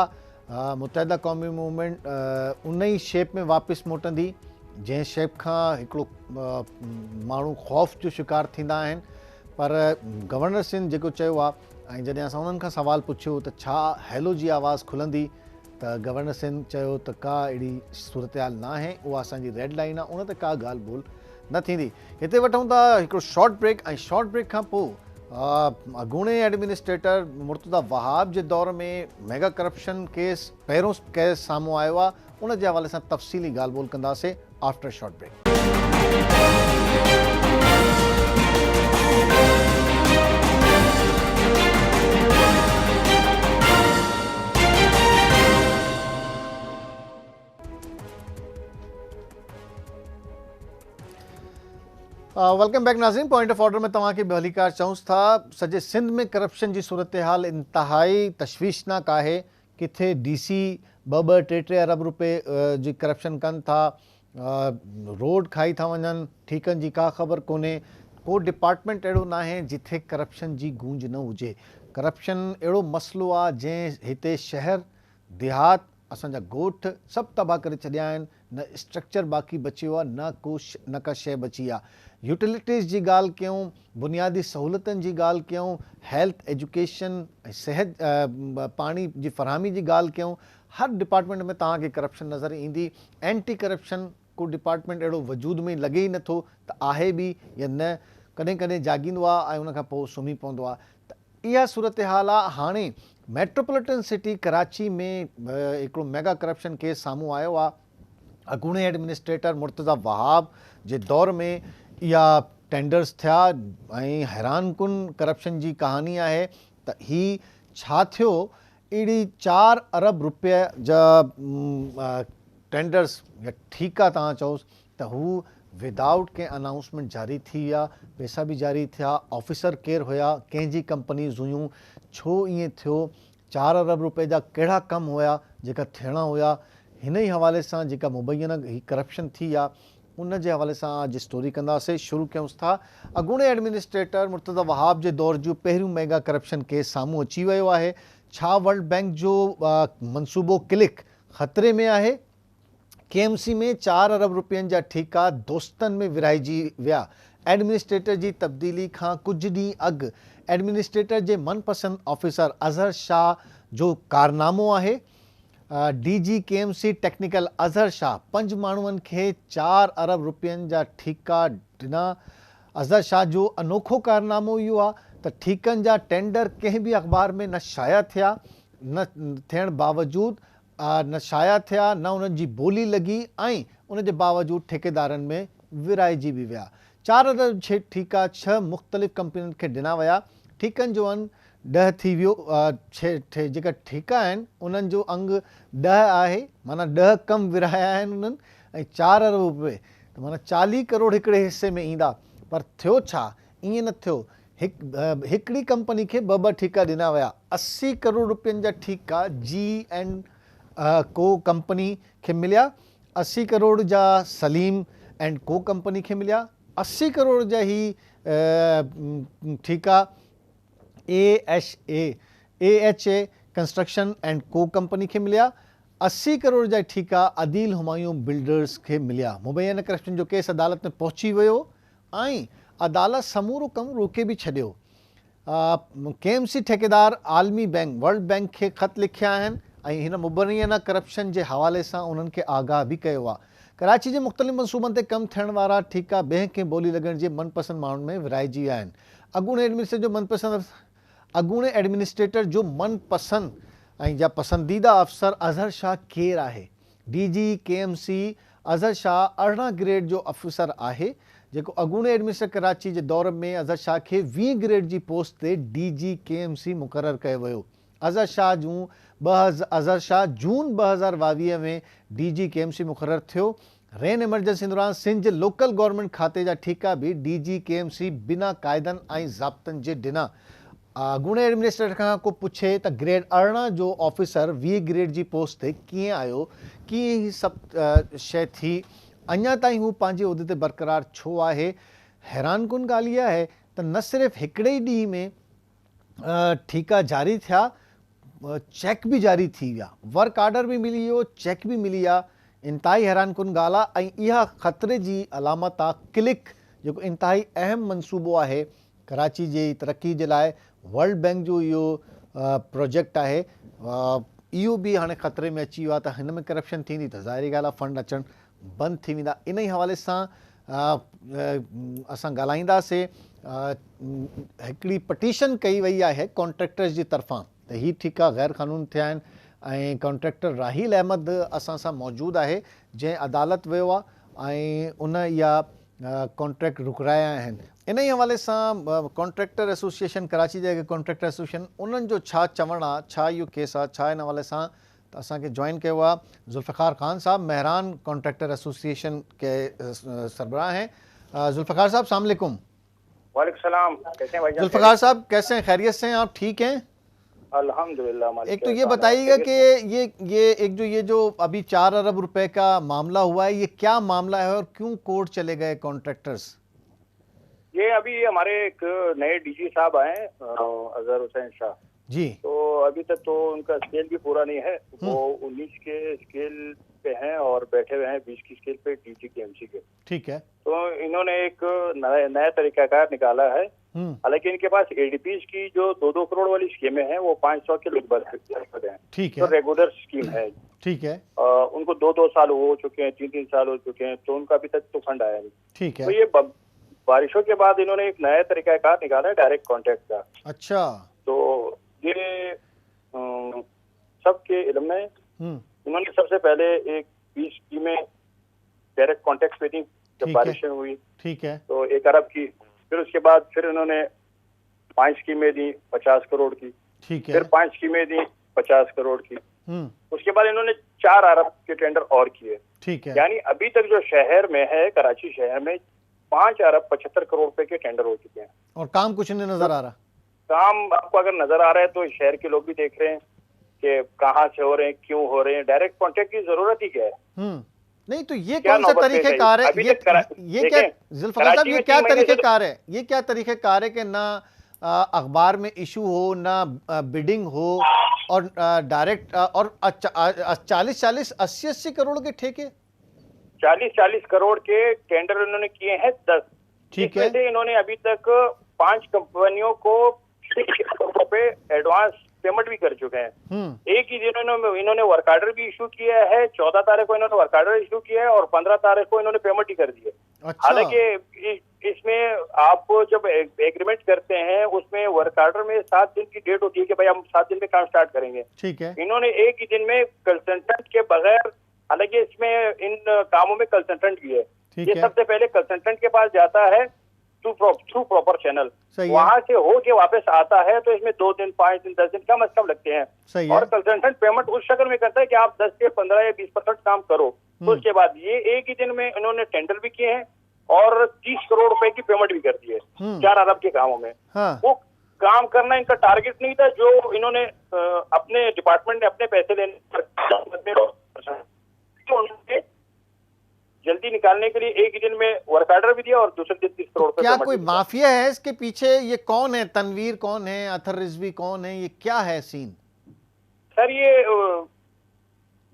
मुत्तहिदा क़ौमी मूवमेंट उन ई शेप में वापसि मोटंदी जंहिं शेप खां हिकिड़ो माण्हू ख़ौफ़ जो शिकार थींदा आहिनि? पर गवर्नर सिंध जेको चयो आहे ऐं जॾहिं असां उन्हनि खां सवाल पुछियो त छा हैलो जी आवाज़ खुलंदी, त गवर्नर सिंध चयो त का अहिड़ी सूरत हाल न आहे, उहा असांजी रेड लाइन आहे, उन ते का ॻाल्हि ॿोल न थींदी। हिते वठूं था हिकिड़ो शॉर्ट ब्रेक ऐं शॉर्ट ब्रेक खां पोइ अॻूणे एडमिनिस्ट्रेटर मुर्तज़ा वहाब जे दौर में मेगा करप्शन केस पहिरियों केस साम्हूं आयो आहे, उन जे हवाले सां तफ़सीली ॻाल्हि ॿोल कंदासीं after short break. Welcome back नाज़रीन। पॉइंट ऑफ ऑर्डर में तव्हांखे भलीकार चऊंसि था, सॼे सिंध में करप्शन जी सूरत हाल इंतहाई तशवीशनाक आहे। किथे DC 2-3 अरब रुपए जी करप्शन कनि था, रोड खाई था वञनि, ठीकनि जी का ख़बर कोन्हे। को डिपार्टमेंट अहिड़ो न आहे जिथे करप्शन जी गूंज न हुजे। करप्शन अहिड़ो मसइलो आहे जंहिं हिते शहर देहात असांजा ॻोठ सभु तबाह करे छॾिया आहिनि, न स्ट्रक्चर बाक़ी बचियो आहे, न का शइ बची आहे। यूटिलिटीज़ जी ॻाल्हि कयूं, बुनियादी सहूलियतुनि जी ॻाल्हि कयूं, हेल्थ एजुकेशन ऐं सिहत पाणी जी फ़रहामी जी ॻाल्हि कयूं, हर डिपार्टमेंट में तव्हांखे करप्शन नज़र ईंदी। एंटी करप्शन को डिपार्टमेंट अहिड़ो वजूद में लॻे ई नथो त आहे बि या न, कॾहिं कॾहिं जाॻींदो आहे ऐं उनखां पोइ सुम्ही पवंदो आहे। त इहा सूरत हाल आहे। हाणे मेट्रोपॉलिटन सिटी कराची में हिकिड़ो मेगा करप्शन केस साम्हूं आयो आहे। अॻूणे एडमिनिस्ट्रेटर मुर्तज़ा वहाब जे दौर में इहा टेंडर्स थिया ऐं हैरान कुन करप्शन जी कहानी आहे त ही छा थियो। अहिड़ी 4 अरब रुपए जा टेंडर्स या ठीका तव्हां चओसि त हू विदाउट कंहिं अनाउंसमेंट जारी थी विया, पैसा बि जारी थिया, ऑफिसर केरु हुया, कंहिंजी कंपनीज़ हुयूं, छो ईअं थियो, 4 अरब रुपए जा कहिड़ा कम हुया जेका थियणा हुया। हिन ई हवाले सां जेका मुबैना ही करप्शन थी आहे उन जे हवाले सां अॼु स्टोरी कंदासीं। शुरू कयूंसि था। अॻूणे एडमिनिस्ट्रेटर मुर्तज़ा वहाब जे दौर जो पहिरियों मेगा करप्शन केस साम्हूं अची वियो आहे। छा वर्ल्ड बैंक जो मनसूबो क्लिक ख़तरे में आहे? KMC में 4 अरब रुपयनि जा ठीका दोस्तनि में विराइजी विया। एडमिनिस्ट्रेटर जी तब्दीली खां कुझु ॾींहुं अॻु एडमिनिस्ट्रेटर जे मनपसंद ऑफिसर अज़हर शाह जो कारनामो आहे। DG KMC technical Azhar Shah 5 माण्हुनि खे 4 अरब रुपयनि जा ठीका ॾिना। अज़हर शाह जो अनोखो कारनामो इहो आहे त ठीकनि जा टेंडर कंहिं बि अख़बार में न शाया थिया, न थियण बावजूदु न शाया थिया, न उन्हनि जी ॿोली लॻी ऐं उन जे बावजूदु ठेकेदारनि में विराइजी बि विया। 4 अरब ठीका 6 मुख़्तलिफ़ कंपनियुनि खे ॾिना विया। ठीकनि जो अंग 10 थी वियो। जेका ठीका आहिनि उन्हनि जो अंग 10 आहे, माना 10 कम विराया आहिनि उन्हनि ऐं 4 अरब रुपए त माना 40 करोड़ हिकिड़े हिसे में ईंदा। पर थियो छा? ईअं न थियो। हिकिड़ी कंपनी खे 2 ठीका ॾिना विया। 80 करोड़ रुपयनि जा ठीका G&Co कंपनी खे मिलिया। 80 करोड़ जा सलीम एंड को कंपनी खे मिलिया। 80 करोड़ जा ही ठीका AHA कंस्ट्रक्शन एंड को कंपनी खे मिलिया। 80 करोड़ जा ठीका आदिल हुमायूं बिल्डर्स खे मिलिया। मुबैना करप्शन जो केस अदालत में पहुची वियो ऐं अदालत समूरो कमु रोके बि छॾियो। KMC ठेकेदार आलमी बैंक वर्ल्ड बैंक खे ख़त लिखिया आहिनि ऐं हिन मुबैना करप्शन जे हवाले सां उन्हनि खे आगाह बि कयो आहे। कराची जे मुख़्तलिफ़ मनसूबनि ते कमु थियण वारा ठीका ॿिए कंहिं ॿोली लॻण जे मनपसंद माण्हुनि में विराइजी विया आहिनि। अॻूणे एडमिनिस्ट्रेटर जो मनपसंद ऐं जा पसंदीदा अफ़सर अज़हर शाह केरु आहे? DG KMC Azhar Shah 18 grade जो अफ़सर आहे, जेको अॻूणे एडमिनिस्ट्रेटर कराची जे दौर में अज़हर शाह खे 20 ग्रेड जी पोस्ट ते DG KMC मुक़ररु कयो वियो। अज़हर शाह जून 2022 में DG KMC मुक़ररु थियो। रेन एमरजेंसी दौरान सिंध जे लोकल गवर्नमेंट खाते जा ठीका बि DG KMC बिना क़ाइदनि ऐं ज़ाब्तनि जे ॾिना। अॻूणे एडमिनिस्ट्रेटर खां को पुछे त ग्रेड 18 जो ऑफिसर 20 ग्रेड जी पोस्ट ते कीअं आयो, कीअं ही सभु शइ थी, अञा ताईं हू पंहिंजे उहिदे ते बरक़रार छो आहे? हैरान कुन ॻाल्हि इहा आहे त न सिर्फ़ु हिकिड़े ई ॾींहं में ठीका जारी थिया, चेक बि जारी थी विया, वर्क आर्डर बि मिली वियो, चेक बि मिली विया। इंतिहाई हैरान कुन ॻाल्हि आहे ऐं इहा ख़तरे जी अलामत आहे। क्लिक जेको इंतिहाई अहम मनसूबो आहे कराची जी तरक़ी जे लाइ, वर्ल्ड बैंक जो इहो प्रोजेक्ट आहे, इहो बि हाणे ख़तरे में अची वियो आहे। त हिन में करप्शन थींदी त ज़ाहिरी ॻाल्हि आहे फंड अचणु बंदि थी वेंदा। इन ई हवाले सां असां ॻाल्हाईंदासीं। हिकिड़ी पटिशन कई वई आहे कॉन्ट्रेक्टर्स जी तरफ़ां त ही ठीका गैर क़ानूनी थिया आहिनि ऐं कॉन्ट्रेक्टर राहील अहमद असां सां मौजूदु आहे, जंहिं अदालत वियो आहे ऐं उन इहा कॉन्ट्रैक्ट रुकराया आहिनि। इन ई हवाले सां कॉन्ट्रेक्टर एसोसिएशन कराची जे कॉन्ट्रेक्टर एसोसिएशन उन्हनि जो छा चवणु आहे, छा इहो केस आहे, छा हिन हवाले सां त असांखे जॉइन कयो आहे ज़ुल्फ़िकार ख़ान साहब, महरान कॉन्ट्रेक्टर एसोसिएशन के सरबराह हैं। ज़ुल्फ़िकार साहब अस्सलाम वालेकुम। वालेकुम सलाम। कैसे हैं भाईजान? ज़ुल्फ़िकार साहब कैसे हैं, खैरियत से हैं आप, ठीक हैं? अल्हम्दुलिल्लाह। एक तो ये बताइएगा कि ये जो अभी 4 अरब रुपए का मामला हुआ है, ये क्या मामला है और क्यों कोर्ट चले गए कॉन्ट्रैक्टर्स? ये अभी हमारे एक नए डीजी साहब आए अजहर हुसैन शाह, जी। तो अभी तक तो उनका स्केल भी पूरा नहीं है, वो 19 के स्केल पे हैं और बैठे हुए हैं 20 की स्केल पे डीजी के एमसी के। ठीक है। तो इन्होंने एक नया तरीकाकार निकाला है। हालांकि इनके पास एडीपीज की जो 2-2 करोड़ वाली स्कीमें हैं वो 500 के लगभग हैं। ठीक तो है। रेगुलर स्कीम है। ठीक है। उनको 2-2 साल हो चुके हैं, 3-3 साल हो चुके हैं, तो उनका अभी तक तो फंड आया नहीं। ठीक है। तो ये बारिशों के बाद इन्होंने एक नया तरीकाकार निकाला है डायरेक्ट कॉन्टैक्ट का। अच्छा। तो ये सबके इल्म में इन्होंने सबसे पहले एक 20 स्कीमें डायरेक्ट कॉन्टैक्ट पे दी जब बारिशें हुई। ठीक है। तो 1 अरब की, फिर उसके बाद फिर इन्होंने 5 स्कीमें दी 50 करोड़ की। ठीक है। फिर 5 स्कीमें दी 50 करोड़ की। उसके बाद इन्होंने 4 अरब के टेंडर और किए। ठीक है। यानी अभी तक जो शहर में है, कराची शहर में 5 अरब 75 करोड़ रुपए के टेंडर हो चुके हैं। और काम कुछ नहीं नजर आ रहा। काम आपको अगर नजर आ रहा है तो शहर के लोग भी देख रहे हैं कि कहाँ से हो रहे हैं, क्यों हो रहे हैं। डायरेक्ट कॉन्टैक्ट की जरूरत ही क्या है? नहीं तो ये कौन सा तरीकेकार है? ये क्या जुल्फकार साहब, ये क्या तरीकेकार है? ये क्या तरीकेकार है कि ना अखबार में इशू हो, ना बिडिंग हो, और डायरेक्ट और 40-40 80-80 करोड़ के ठेके, 40-40 करोड़ के टेंडर इन्होंने किए हैं 10। ठीक है। इन्होंने अभी तक 5 कंपनियों को 6 करोड़ रुपए एडवांस पेमेंट भी कर चुके हैं। एक ही दिन इन्होंने वर्क आर्डर भी इशू किया है। 14 तारीख को इन्होंने वर्क आर्डर इशू किया है और 15 तारीख को इन्होंने पेमेंट ही कर दी है। अच्छा। हालांकि इसमें आप जब एग्रीमेंट करते हैं उसमें वर्क आर्डर में 7 दिन की डेट होती है कि भाई हम 7 दिन में काम स्टार्ट करेंगे। ठीक है। इन्होंने एक ही दिन में कंसल्टेंट के बगैर, हालांकि इसमें इन कामों में कंसल्टेंट भी है, ये सबसे पहले कंसल्टेंट के पास जाता है थ्रू प्रॉपर चैनल, वहां से हो के वापस आता है। तो इसमें 2 दिन 5 दिन 10 दिन कम से कम लगते हैं। और कंसल्टेंट पेमेंट उस शक्ल में करता है कि आप 10 से 15 या 20% काम करो। तो उसके बाद ये एक ही दिन में इन्होंने टेंडर भी किए हैं और 30 करोड़ रुपए की पेमेंट भी कर दी है 4 अरब के कामों में। वो काम करना इनका टारगेट नहीं था जो इन्होंने अपने डिपार्टमेंट ने अपने पैसे लेने पर जल्दी निकालने के लिए एक ही दिन में वर्क आर्डर भी दिया और दूसरे दिन 30 करोड़ रुपए। क्या कोई माफिया है इसके पीछे? ये कौन है? तनवीर कौन है? अतर रिजवी कौन है? ये क्या है सीन? सर ये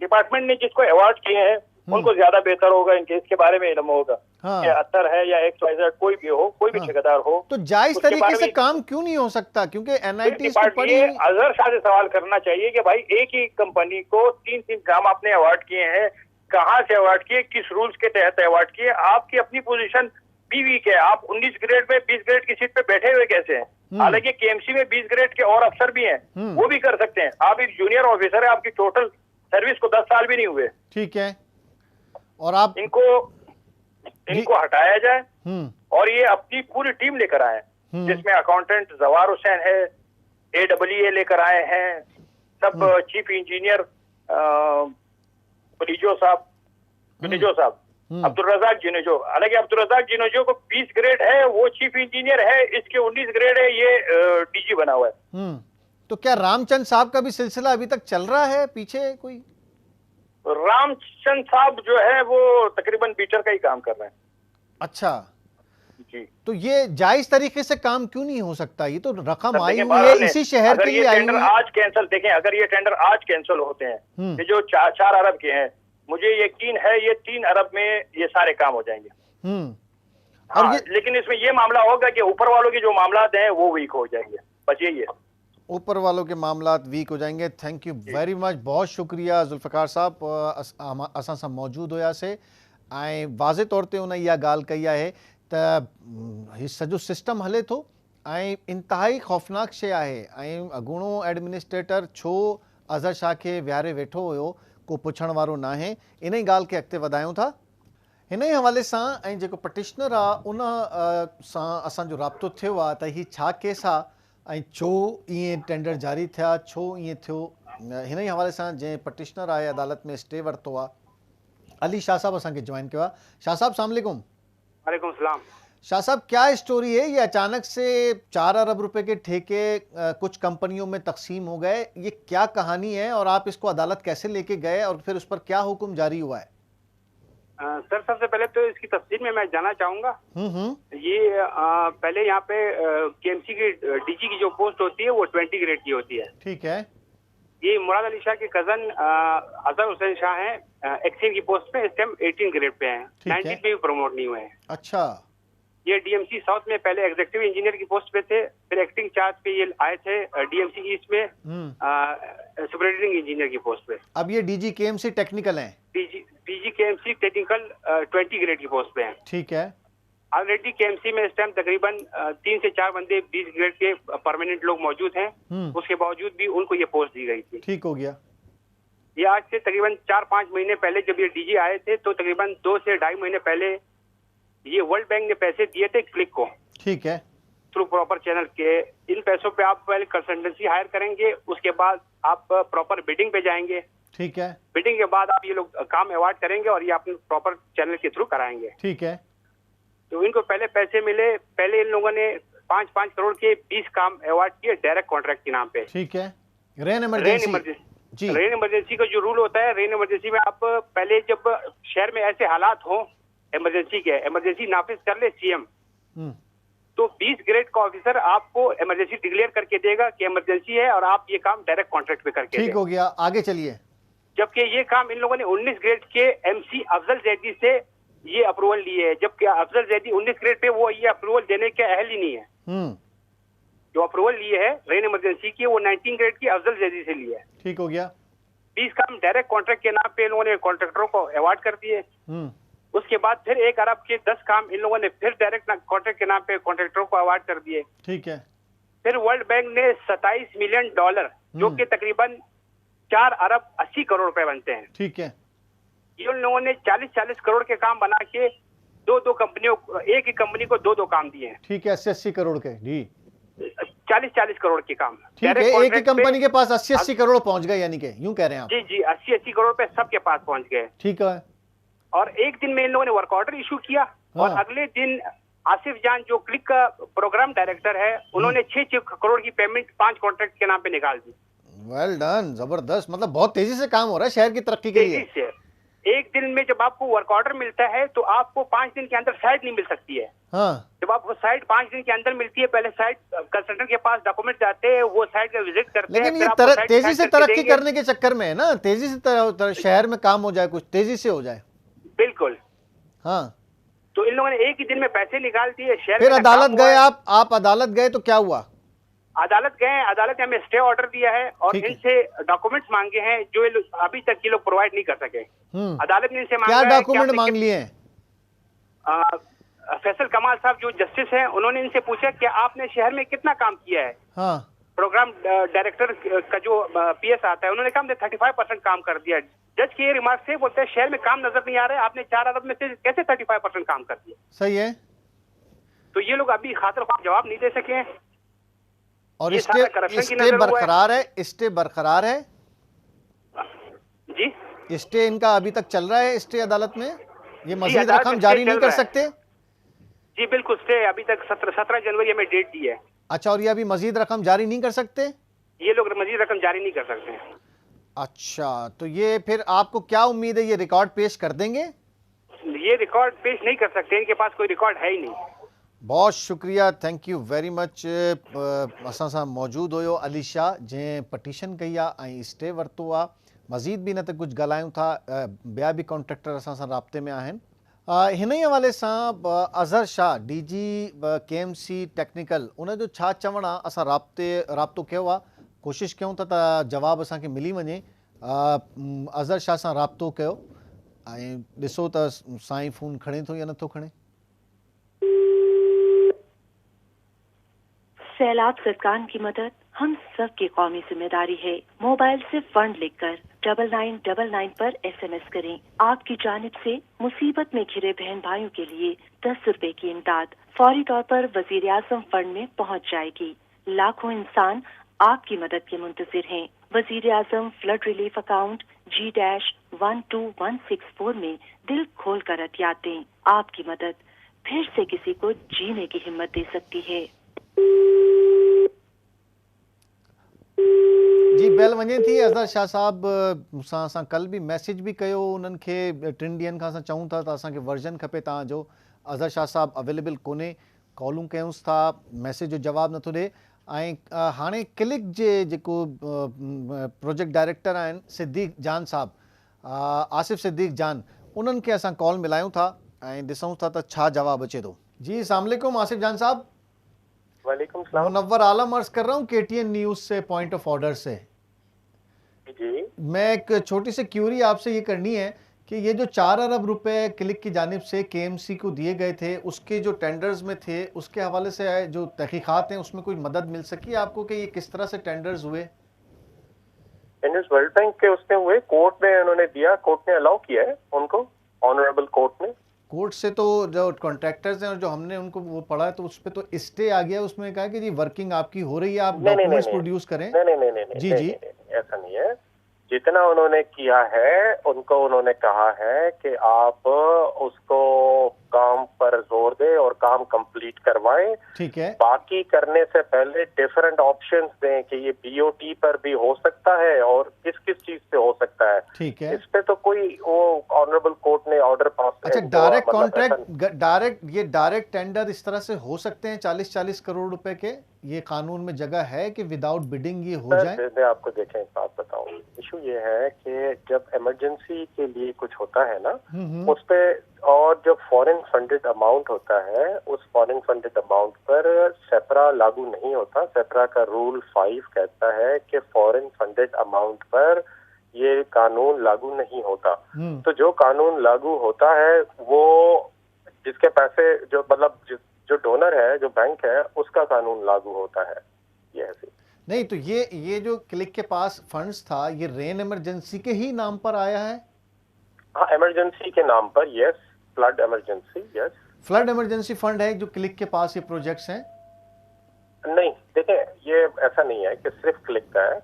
डिपार्टमेंट ने जिसको अवार्ड किए हैं उनको ज्यादा बेहतर होगा, इनके इसके बारे में इल्म होगा। कि अतर है या XYZ कोई भी हो, कोई भी ठेकेदार हो, तो जायज तरीके से काम क्यों नहीं हो सकता? क्योंकि NIT अजहर शाह से सवाल करना चाहिए कि भाई एक ही कंपनी को 3 काम आपने अवार्ड किए हैं, कहाँ से अवार्ड किए, किस रूल्स के तहत अवार्ड किए? आपकी अपनी पोजीशन भी वीक है। आप 19 ग्रेड में 20 ग्रेड की सीट पे बैठे हुए कैसे हैं? हालांकि KMC में 20 ग्रेड के और अफसर भी हैं, वो भी कर सकते हैं। आप एक जूनियर ऑफिसर है, आपकी टोटल सर्विस को 10 साल भी नहीं हुए। ठीक है। और आप इनको हटाया जाए और ये अपनी पूरी टीम लेकर आए, जिसमें अकाउंटेंट जवार हुसैन है, AEE लेकर आए हैं, सब चीफ इंजीनियर जुनेजो साहब, अब्दुल रजाक जुनेजो। हालांकि अब्दुल रजाक जुनेजो को 20 ग्रेड है, वो चीफ इंजीनियर है, इसके 19 ग्रेड है, ये DG बना हुआ है। तो क्या रामचंद साहब का भी सिलसिला अभी तक चल रहा है पीछे कोई? रामचंद साहब जो है वो तकरीबन बीटर का ही काम कर रहे हैं। अच्छा जी। तो ये जायज तरीके से काम क्यों नहीं हो सकता? ये तो रकम आई हुई है इसी शहर के लिए आई हुई है। आज कैंसिल, देखें अगर ये टेंडर आज कैंसिल होते हैं, ये जो 4 अरब के हैं, मुझे यकीन है ये 3 अरब में ये सारे काम हो जाएंगे। और लेकिन इसमें ये मामला होगा कि ऊपर वालों के जो मामलात हैं वो वीक हो जाएंगे, बस यही है। ऊपर वालों के मामलात वीक हो जाएंगे। थैंक यू वेरी मच, बहुत शुक्रिया जुल्फकार साहब असां सां मौजूद हुआ से ऐं वाज़े तौर ते उन इहा ॻाल्हि कई आहे त हीउ सॼो सिस्टम हले थो ऐं इंतिहाई ख़ौफ़नाक शइ आहे ऐं अॻूणो एडमिनिस्ट्रेटर छो अज़हर शाह खे विहारे वेठो हुयो को पुछण वारो न आहे। इन ई ॻाल्हि खे अॻिते वधायूं था। हिन ई हवाले सां ऐं जेको पटिशनर आहे उन सां असांजो राब्तो थियो आहे त हीउ छा केस आहे ऐं छो इएं टेंडर जारी थिया, छो इएं थियो। हिन ई हवाले सां जंहिं पटिशनर आहे अदालत में स्टे वरितो आहे, अली शाह साहब असांखे जॉइन कयो आहे। शाह साहब अस्सलाम वालेकुम। वालेकुम सलाम। शाह साहब क्या स्टोरी है? ये अचानक से 4 अरब रुपए के ठेके कुछ कंपनियों में तकसीम हो गए, ये क्या कहानी है और आप इसको अदालत कैसे लेके गए और फिर उस पर क्या हुक्म जारी हुआ है? सर सबसे पहले तो इसकी तफसील में मैं जानना चाहूंगा। ये पहले यहाँ पे केएमसी की डीजी की जो पोस्ट होती है वो 20 ग्रेड की होती है। ठीक है। ये मुराद अली शाह के कजन अजहर हुसैन शाह हैं, एक्सीन की पोस्ट पे इस टाइम 18 ग्रेड पे हैं, 19 में भी प्रमोट नहीं हुए हैं। अच्छा। ये डीएमसी साउथ में पहले एग्जीक्यूटिव इंजीनियर की पोस्ट पे थे, फिर एक्टिंग चार्ज पे ये आए थे डीएमसी ईस्ट में सुपरिटेंडिंग इंजीनियर की पोस्ट पे। अब ये डीजी केएमसी टेक्निकल हैं। डीजी केएमसी टेक्निकल 20 ग्रेड की पोस्ट पे हैं। ठीक है। ऑलरेडी केएमसी में इस टाइम तकरीबन 3 से 4 बंदे 20 ग्रेड के परमानेंट लोग मौजूद हैं, उसके बावजूद भी उनको ये पोस्ट दी गई थी। ठीक हो गया। ये आज से तकरीबन 4-5 महीने पहले जब ये डीजी आए थे तो तकरीबन 2 से 2.5 महीने पहले ये वर्ल्ड बैंक ने पैसे दिए थे क्लिक को। ठीक है। थ्रू प्रॉपर चैनल के। इन पैसों पे आप पहले कंसल्टेंसी हायर करेंगे, उसके बाद आप प्रॉपर बिडिंग पे जाएंगे। ठीक है। बिडिंग के बाद आप ये लोग काम अवार्ड करेंगे और ये अपने प्रॉपर चैनल के थ्रू कराएंगे। ठीक है। तो इनको पहले पैसे मिले, पहले इन लोगों ने 5-5 करोड़ के 20 काम अवार्ड किए डायरेक्ट कॉन्ट्रैक्ट के नाम पे। ठीक है। रेन इमरजेंसी रेन इमरजेंसी का जो रूल होता है, रेन इमरजेंसी में आप पहले जब शहर में ऐसे हालात हो इमरजेंसी के, इमरजेंसी नाफिज कर ले सीएम, तो 20 ग्रेड का ऑफिसर आपको इमरजेंसी डिक्लेयर करके देगा कि इमरजेंसी है और आप ये काम डायरेक्ट कॉन्ट्रैक्ट पे करके। ठीक हो गया, आगे चलिए। जबकि ये काम इन लोगों ने 19 ग्रेड के एमसी अफजल जैदी से ये अप्रूवल लिए है, जबकि अफजल जैदी 19 ग्रेड पे वो ये अप्रूवल देने के अहल ही नहीं है। जो अप्रूवल लिए है रेन इमरजेंसी की वो 19 ग्रेड की अफजल जैदी से लिए है। ठीक हो गया। 20 काम डायरेक्ट कॉन्ट्रैक्ट के नाम पे इन लोगों ने कॉन्ट्रैक्टरों को अवार्ड कर दिए। उसके बाद फिर 1 अरब के 10 काम इन लोगों ने फिर डायरेक्ट कॉन्ट्रैक्ट के नाम पे कॉन्ट्रैक्टरों को अवार्ड कर दिए। ठीक है। फिर वर्ल्ड बैंक ने $27 मिलियन जो कि तकरीबन 4 अरब 80 करोड़ रुपए बनते हैं। ठीक है। ये उन लोगों ने 40-40 करोड़ के काम बना के 2-2 कंपनियों, एक ही कंपनी को 2-2 काम दिए हैं। ठीक है। 80-80 करोड़ के जी, 40-40 करोड़ के काम। ठीक है। एक ही कंपनी के पास 80-80 करोड़ पहुंच गए, यानी कि यूं कह रहे हैं आप? जी 80-80 करोड़ पे सबके पास पहुंच गए। ठीक है। और एक दिन में इन लोगों ने वर्क ऑर्डर इशू किया और अगले दिन आसिफ जान जो क्लिक का प्रोग्राम डायरेक्टर है, उन्होंने 6 करोड़ की पेमेंट 5 कॉन्ट्रैक्ट के नाम पे निकाल दी। वेल डन, जबरदस्त। मतलब बहुत तेजी से काम हो रहा है शहर की तरक्की के लिए। तेजी से एक दिन में जब आपको वर्क ऑर्डर मिलता है तो आपको 5 दिन के अंदर साइट नहीं मिल सकती है। जब आपको साइट 5 दिन के अंदर मिलती है, पहले साइट कंसल्टेंट के पास डॉक्यूमेंट जाते हैं, वो साइट का विजिट करते हैं। लेकिन ये तेजी से तरक्की करने के चक्कर में है ना, तेजी से शहर में काम हो जाए, कुछ तेजी से हो जाए। बिल्कुल। हाँ। तो इन लोगों ने एक ही दिन में पैसे निकाल दिए। शहर फिर अदालत गए आप अदालत गए तो क्या हुआ? अदालत गए, अदालत ने हमें स्टे ऑर्डर दिया है और इनसे डॉक्यूमेंट्स मांगे हैं जो अभी तक ये लोग प्रोवाइड नहीं कर सके। अदालत ने इनसे मांगा क्या डॉक्यूमेंट मांग लिए हैं? फैसल कमाल साहब जो जस्टिस हैं, उन्होंने इनसे पूछा कि आपने शहर में कितना काम किया है। हाँ। प्रोग्राम डायरेक्टर का जो पीएस आता है, उन्होंने कहा हमने 35% काम कर दिया। जज के रिमार्क से बोलते हैं शहर में काम नजर नहीं आ रहा है, आपने 4 अरब में से कैसे 35% काम कर दिया? सही है। तो ये लोग अभी खातिर ख्वाह जवाब नहीं दे सके हैं और स्टे बरकरार है। स्टे बरकरार है जी। स्टे इनका अभी तक चल रहा है स्टे अदालत में? ये मजीद रकम जारी नहीं कर सकते? जी बिल्कुल, स्टे अभी तक 17 जनवरी में डेट दी है। अच्छा, और ये अभी मजीद रकम जारी नहीं कर सकते? ये लोग मजीद रकम जारी नहीं कर सकते। अच्छा, तो ये फिर आपको क्या उम्मीद है, ये रिकॉर्ड पेश कर देंगे? ये रिकॉर्ड पेश नहीं कर सकते, इनके पास कोई रिकॉर्ड है ही नहीं। बहुत शुक्रिया, थैंक यू वेरी मच। असां सां मौजूदु हुयो अली शाह, जंहिं पटिशन कई आहे ऐं स्टे वरितो आहे। मज़ीद बि न त कुझु ॻाल्हायूं था, ॿिया बि कॉन्ट्रेक्टर असां सां राब्ते में आहिनि। हिन ई हवाले सां Azhar Shah DG KMC technical, उनजो छा चवणु आहे, असां राब्तो कयो आहे, कोशिशि कयूं था त जवाबु असांखे मिली वञे। अज़हर शाह सां राब्तो कयो ऐं ॾिसो त साईं फ़ोन खणे थो या नथो खणे। सैलाब सरकार की मदद हम सब की कौमी जिम्मेदारी है। मोबाइल से फंड लिखकर 9999 पर SMS करें। आपकी जानिब से मुसीबत में घिरे बहन भाइयों के लिए 10 रुपए की इमदाद फौरी तौर पर वजीर आजम फंड में पहुंच जाएगी। लाखों इंसान आपकी मदद के मुंतजिर हैं। वजीर आजम फ्लड रिलीफ अकाउंट G-12164 में दिल खोल कर अतियात दें। आपकी मदद फिर से किसी को जीने की हिम्मत दे सकती है। जी बेल वञे थी। अज़हर शाह साहब मूंसां असां कल बि मैसेज बि कयो उन्हनि खे, 3 ॾींहंनि खां असां चऊं था त असांखे वर्जन खपे तव्हांजो। अज़हर शाह साहब अवेलेबल कोन्हे, कॉलूं कयूंसि था, मैसेज जो जवाबु नथो ॾिए। ऐं हाणे क्लिक जे जेको प्रोजेक्ट डायरेक्टर आहिनि सिद्दीक़ जान साहब, आसिफ़ सिद्दीक़ जान, उन्हनि खे असां कॉल मिलायूं था ऐं ॾिसूं था त छा जवाबु अचे थो। जी अस्सलाम वालेकुम आसिफ़ जान साहब। वालेकुम सलाम। मुनव्वर आलम अर्ज कर रहा हूँ KTN न्यूज़ से, पॉइंट ऑफ ऑर्डर से। जी मैं एक छोटी सी क्यूरी आपसे ये करनी है कि ये जो 4 अरब रुपए क्लिक की जानिब से KMC को दिए गए थे, उसके जो टेंडर्स में थे, उसके हवाले से जो तहकीकात हैं उसमें कोई मदद मिल सकी आपको कि ये किस तरह से टेंडर्स हुए? टेंडर्स वर्ल्ड बैंक के उसमें हुए, कोर्ट में उन्होंने दिया, कोर्ट ने अलाउ किया है उनको, ऑनरेबल कोर्ट ने। कोर्ट से तो जो कॉन्ट्रैक्टर्स हैं और जो हमने उनको वो पढ़ा है तो उस पर तो स्टे आ गया, उसमें कहा कि जी वर्किंग आपकी हो रही है, आप डॉक्यूमेंट्स प्रोड्यूस करें। नहीं, जी जी ऐसा नहीं है। जितना उन्होंने किया है उनको उन्होंने कहा है कि आप उसको काम पर जोर दे और काम कंप्लीट करवाएं। ठीक है। बाकी करने से पहले डिफरेंट ऑप्शंस दें कि ये BOT पर भी हो सकता है और किस किस चीज पे हो सकता है। ठीक है। इस पे तो कोई वो ऑनरेबल कोर्ट ने ऑर्डर पास। अच्छा, डायरेक्ट कॉन्ट्रैक्ट, ये डायरेक्ट टेंडर इस तरह से हो सकते हैं 40-40 करोड़ रुपए के? ये कानून में जगह है कि विदाउट बिडिंग ये हो जाए? मैं आपको देखें एक बात बताऊं, इशू ये है कि जब इमरजेंसी के लिए कुछ होता है ना, उस पे, और जब फॉरेन फंडेड अमाउंट होता है, उस फॉरेन फंडेड अमाउंट पर सेपरा लागू नहीं होता। सेपरा का रूल 5 कहता है कि फॉरेन फंडेड अमाउंट पर ये कानून लागू नहीं होता। तो जो कानून लागू होता है वो जिसके पैसे, जो मतलब जो डोनर है, जो बैंक है, उसका कानून लागू होता है। ये ऐसे नहीं, तो ये जो क्लिक के पास फंड्स था, ये रेन इमरजेंसी के ही नाम पर आया है? हाँ, इमरजेंसी के नाम पर, yes, flood emergency, yes. Flood emergency fund है जो क्लिक के पास ये प्रोजेक्ट्स हैं? नहीं, देखें, ये ऐसा नहीं है कि सिर्फ क्लिक का है,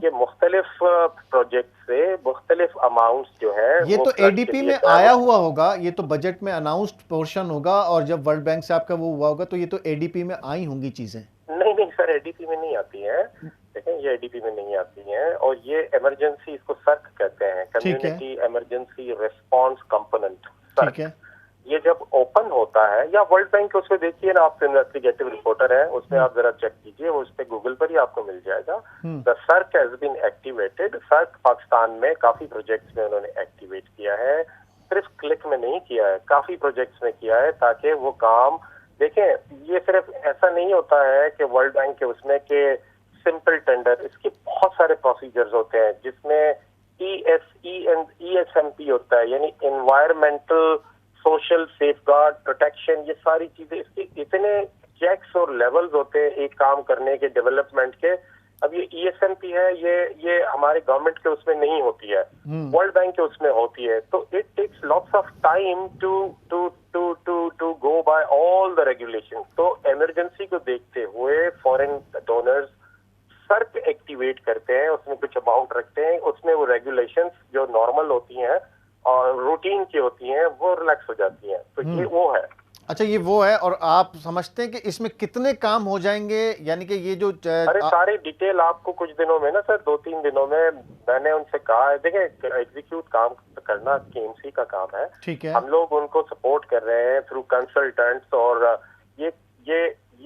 ये मुख्तलिफ प्रोजेक्ट से मुख्तलिफ अमाउंट्स जो है, ये तो ADP में आया हुआ होगा, ये तो बजट में अनाउंस्ड पोर्शन होगा, और जब वर्ल्ड बैंक से आपका वो हुआ होगा तो ये तो ADP में आई होंगी चीजें। नहीं सर, ADP में नहीं आती है। देखें, ये ADP में नहीं आती है, और ये इमरजेंसी, इसको सर्क कहते हैं, कम्युनिटी इमरजेंसी रिस्पॉन्स कंपोनेंट। ठीक है। ये जब ओपन होता है, या वर्ल्ड बैंक के उसमें देखिए ना, आप इन्वेस्टिगेटिव रिपोर्टर है, उसमें आप जरा चेक कीजिए, उस पे गूगल पर ही आपको मिल जाएगा। The SAARC has been activated. SAARC Pakistan में काफी प्रोजेक्ट्स में उन्होंने एक्टिवेट किया है, सिर्फ क्लिक में नहीं किया है, काफी प्रोजेक्ट्स में किया है, ताकि वो काम, देखें, ये सिर्फ ऐसा नहीं होता है कि वर्ल्ड बैंक के उसमें के सिंपल टेंडर, इसके बहुत सारे प्रोसीजर्स होते हैं, जिसमें ESMP होता है, यानी एनवायरमेंटल सोशल सेफगार्ड प्रोटेक्शन, ये सारी चीजें, इसके इतने चेक्स और लेवल्स होते हैं एक काम करने के, डेवलपमेंट के। अब ये ESMP है, ये हमारे गवर्नमेंट के उसमें नहीं होती है, वर्ल्ड बैंक के उसमें होती है। तो it takes lots of time to go by all the regulation. तो इमरजेंसी को देखते हुए फॉरेन डोनर्स सर्क एक्टिवेट करते हैं, उसमें कुछ अमाउंट रखते हैं, उसमें वो रेगुलेशंस जो नॉर्मल होती हैं और रूटीन की होती हैं, वो रिलैक्स हो जाती हैं। तो ये वो है। अच्छा, ये वो है। और आप समझते हैं कि इसमें कितने काम हो जाएंगे? यानी कि ये जो अरे सारी डिटेल आपको कुछ दिनों में ना सर, 2-3 दिनों में, मैंने उनसे कहा है। देखें, एग्जीक्यूट काम करना KMC का काम है। ठीक है। हम लोग उनको सपोर्ट कर रहे हैं थ्रू कंसल्टेंट्स, और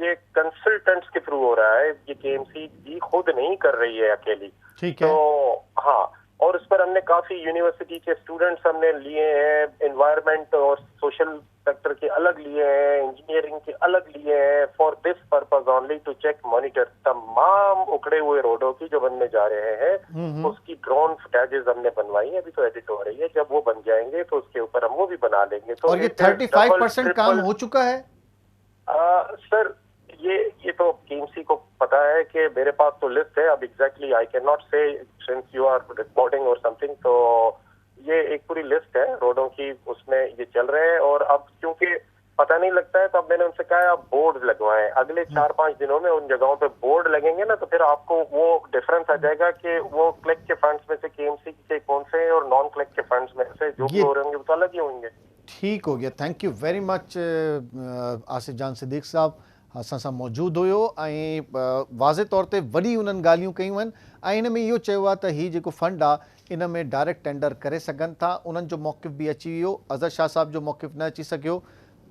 ये कंसल्टेंट्स के थ्रू हो रहा है, ये KMC जी खुद नहीं कर रही है अकेली। ठीक है। तो हाँ, और उस पर हमने काफी यूनिवर्सिटी के स्टूडेंट्स हमने लिए हैं, एनवायरनमेंट और सोशल सेक्टर के अलग लिए हैं, इंजीनियरिंग के अलग लिए हैं, for this purpose only, to check monitor तमाम उखड़े हुए रोडों की जो बनने जा रहे हैं। उसकी ड्रोन फुटेजेस हमने बनवाई है, अभी तो एडिट हो रही है, जब वो बन जाएंगे तो उसके ऊपर हम वो भी बना लेंगे। तो और ये 35% काम हो चुका है? सर, ये तो KMC को पता है कि मेरे पास तो लिस्ट है। अब एग्जैक्टली आई कैन नॉट से सिंस यू आर रिपोर्टिंग और समथिंग, तो ये एक पूरी लिस्ट है रोडों की, उसमें ये चल रहे हैं। और अब क्योंकि पता नहीं लगता है, तो अब मैंने उनसे कहा आप बोर्ड लगवाएं। अगले 4-5 दिनों में उन जगहों पे बोर्ड लगेंगे ना, तो फिर आपको वो डिफरेंस आ जाएगा कि वो क्लिक के फंड्स में से KMC के कौन से हैं और नॉन क्लिक के फंड्स में से जो भी हो रहे होंगे वो तो अलग ही होंगे। ठीक हो गया। Thank you very much Asif जान सिद्दीक साहब। असां सां मौजूदु हुयो ऐं वाज़े तौर ते वॾी उन्हनि ॻाल्हियूं कयूं आहिनि ऐं हिन में इहो चयो आहे त हीउ जेको फंड आहे इन में डायरेक्ट टेंडर करे सघनि था। उन्हनि जो मौक़िफ़ बि अची वियो, अज़हर शाह साहब जो मौक़िफ़ न अची सघियो,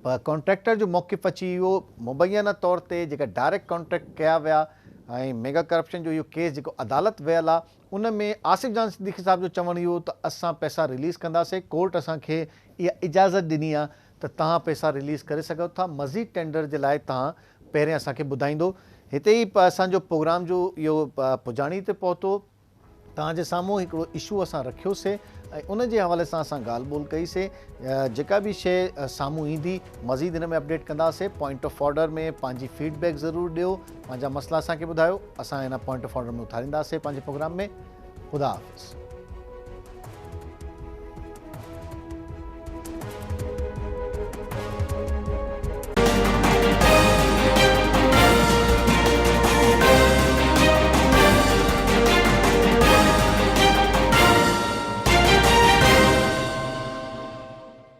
कॉन्ट्रेक्टर जो मौक़िफ़ अची वियो। मुबैना तौर ते जेका डायरेक्ट कॉन्ट्रैक्ट कया विया ऐं मेगा करप्शन जो इहो केस जेको अदालत वियल आहे उन में आसिफ़ जान सिद्दीकी साहब जो चवणु इहो त असां पैसा रिलीज़ कंदासीं। कोर्ट असांखे इहा इजाज़त ॾिनी आहे त तव्हां पैसा रिलीज़ करे सघो था। मज़ीद टेंडर जे लाइ तव्हां पहिरियों असांखे ॿुधाईंदो। हिते ई असांजो प्रोग्राम जो इहो पुॼाणी ते पहुतो। तव्हांजे साम्हूं हिकिड़ो इशू असां रखियोसीं ऐं उन जे हवाले सां असां ॻाल्हि ॿोल कईसीं। जेका बि शइ साम्हूं ईंदी मज़ीद हिन में अपडेट कंदासीं। पॉइंट ऑफ ऑर्डर में पंहिंजी फीडबैक ज़रूरु ॾियो, पंहिंजा मसइला असांखे ॿुधायो, असां हिन पॉइंट ऑफ ऑर्डर में उथारींदासीं पंहिंजे प्रोग्राम में। ख़ुदा हाफ़िज़।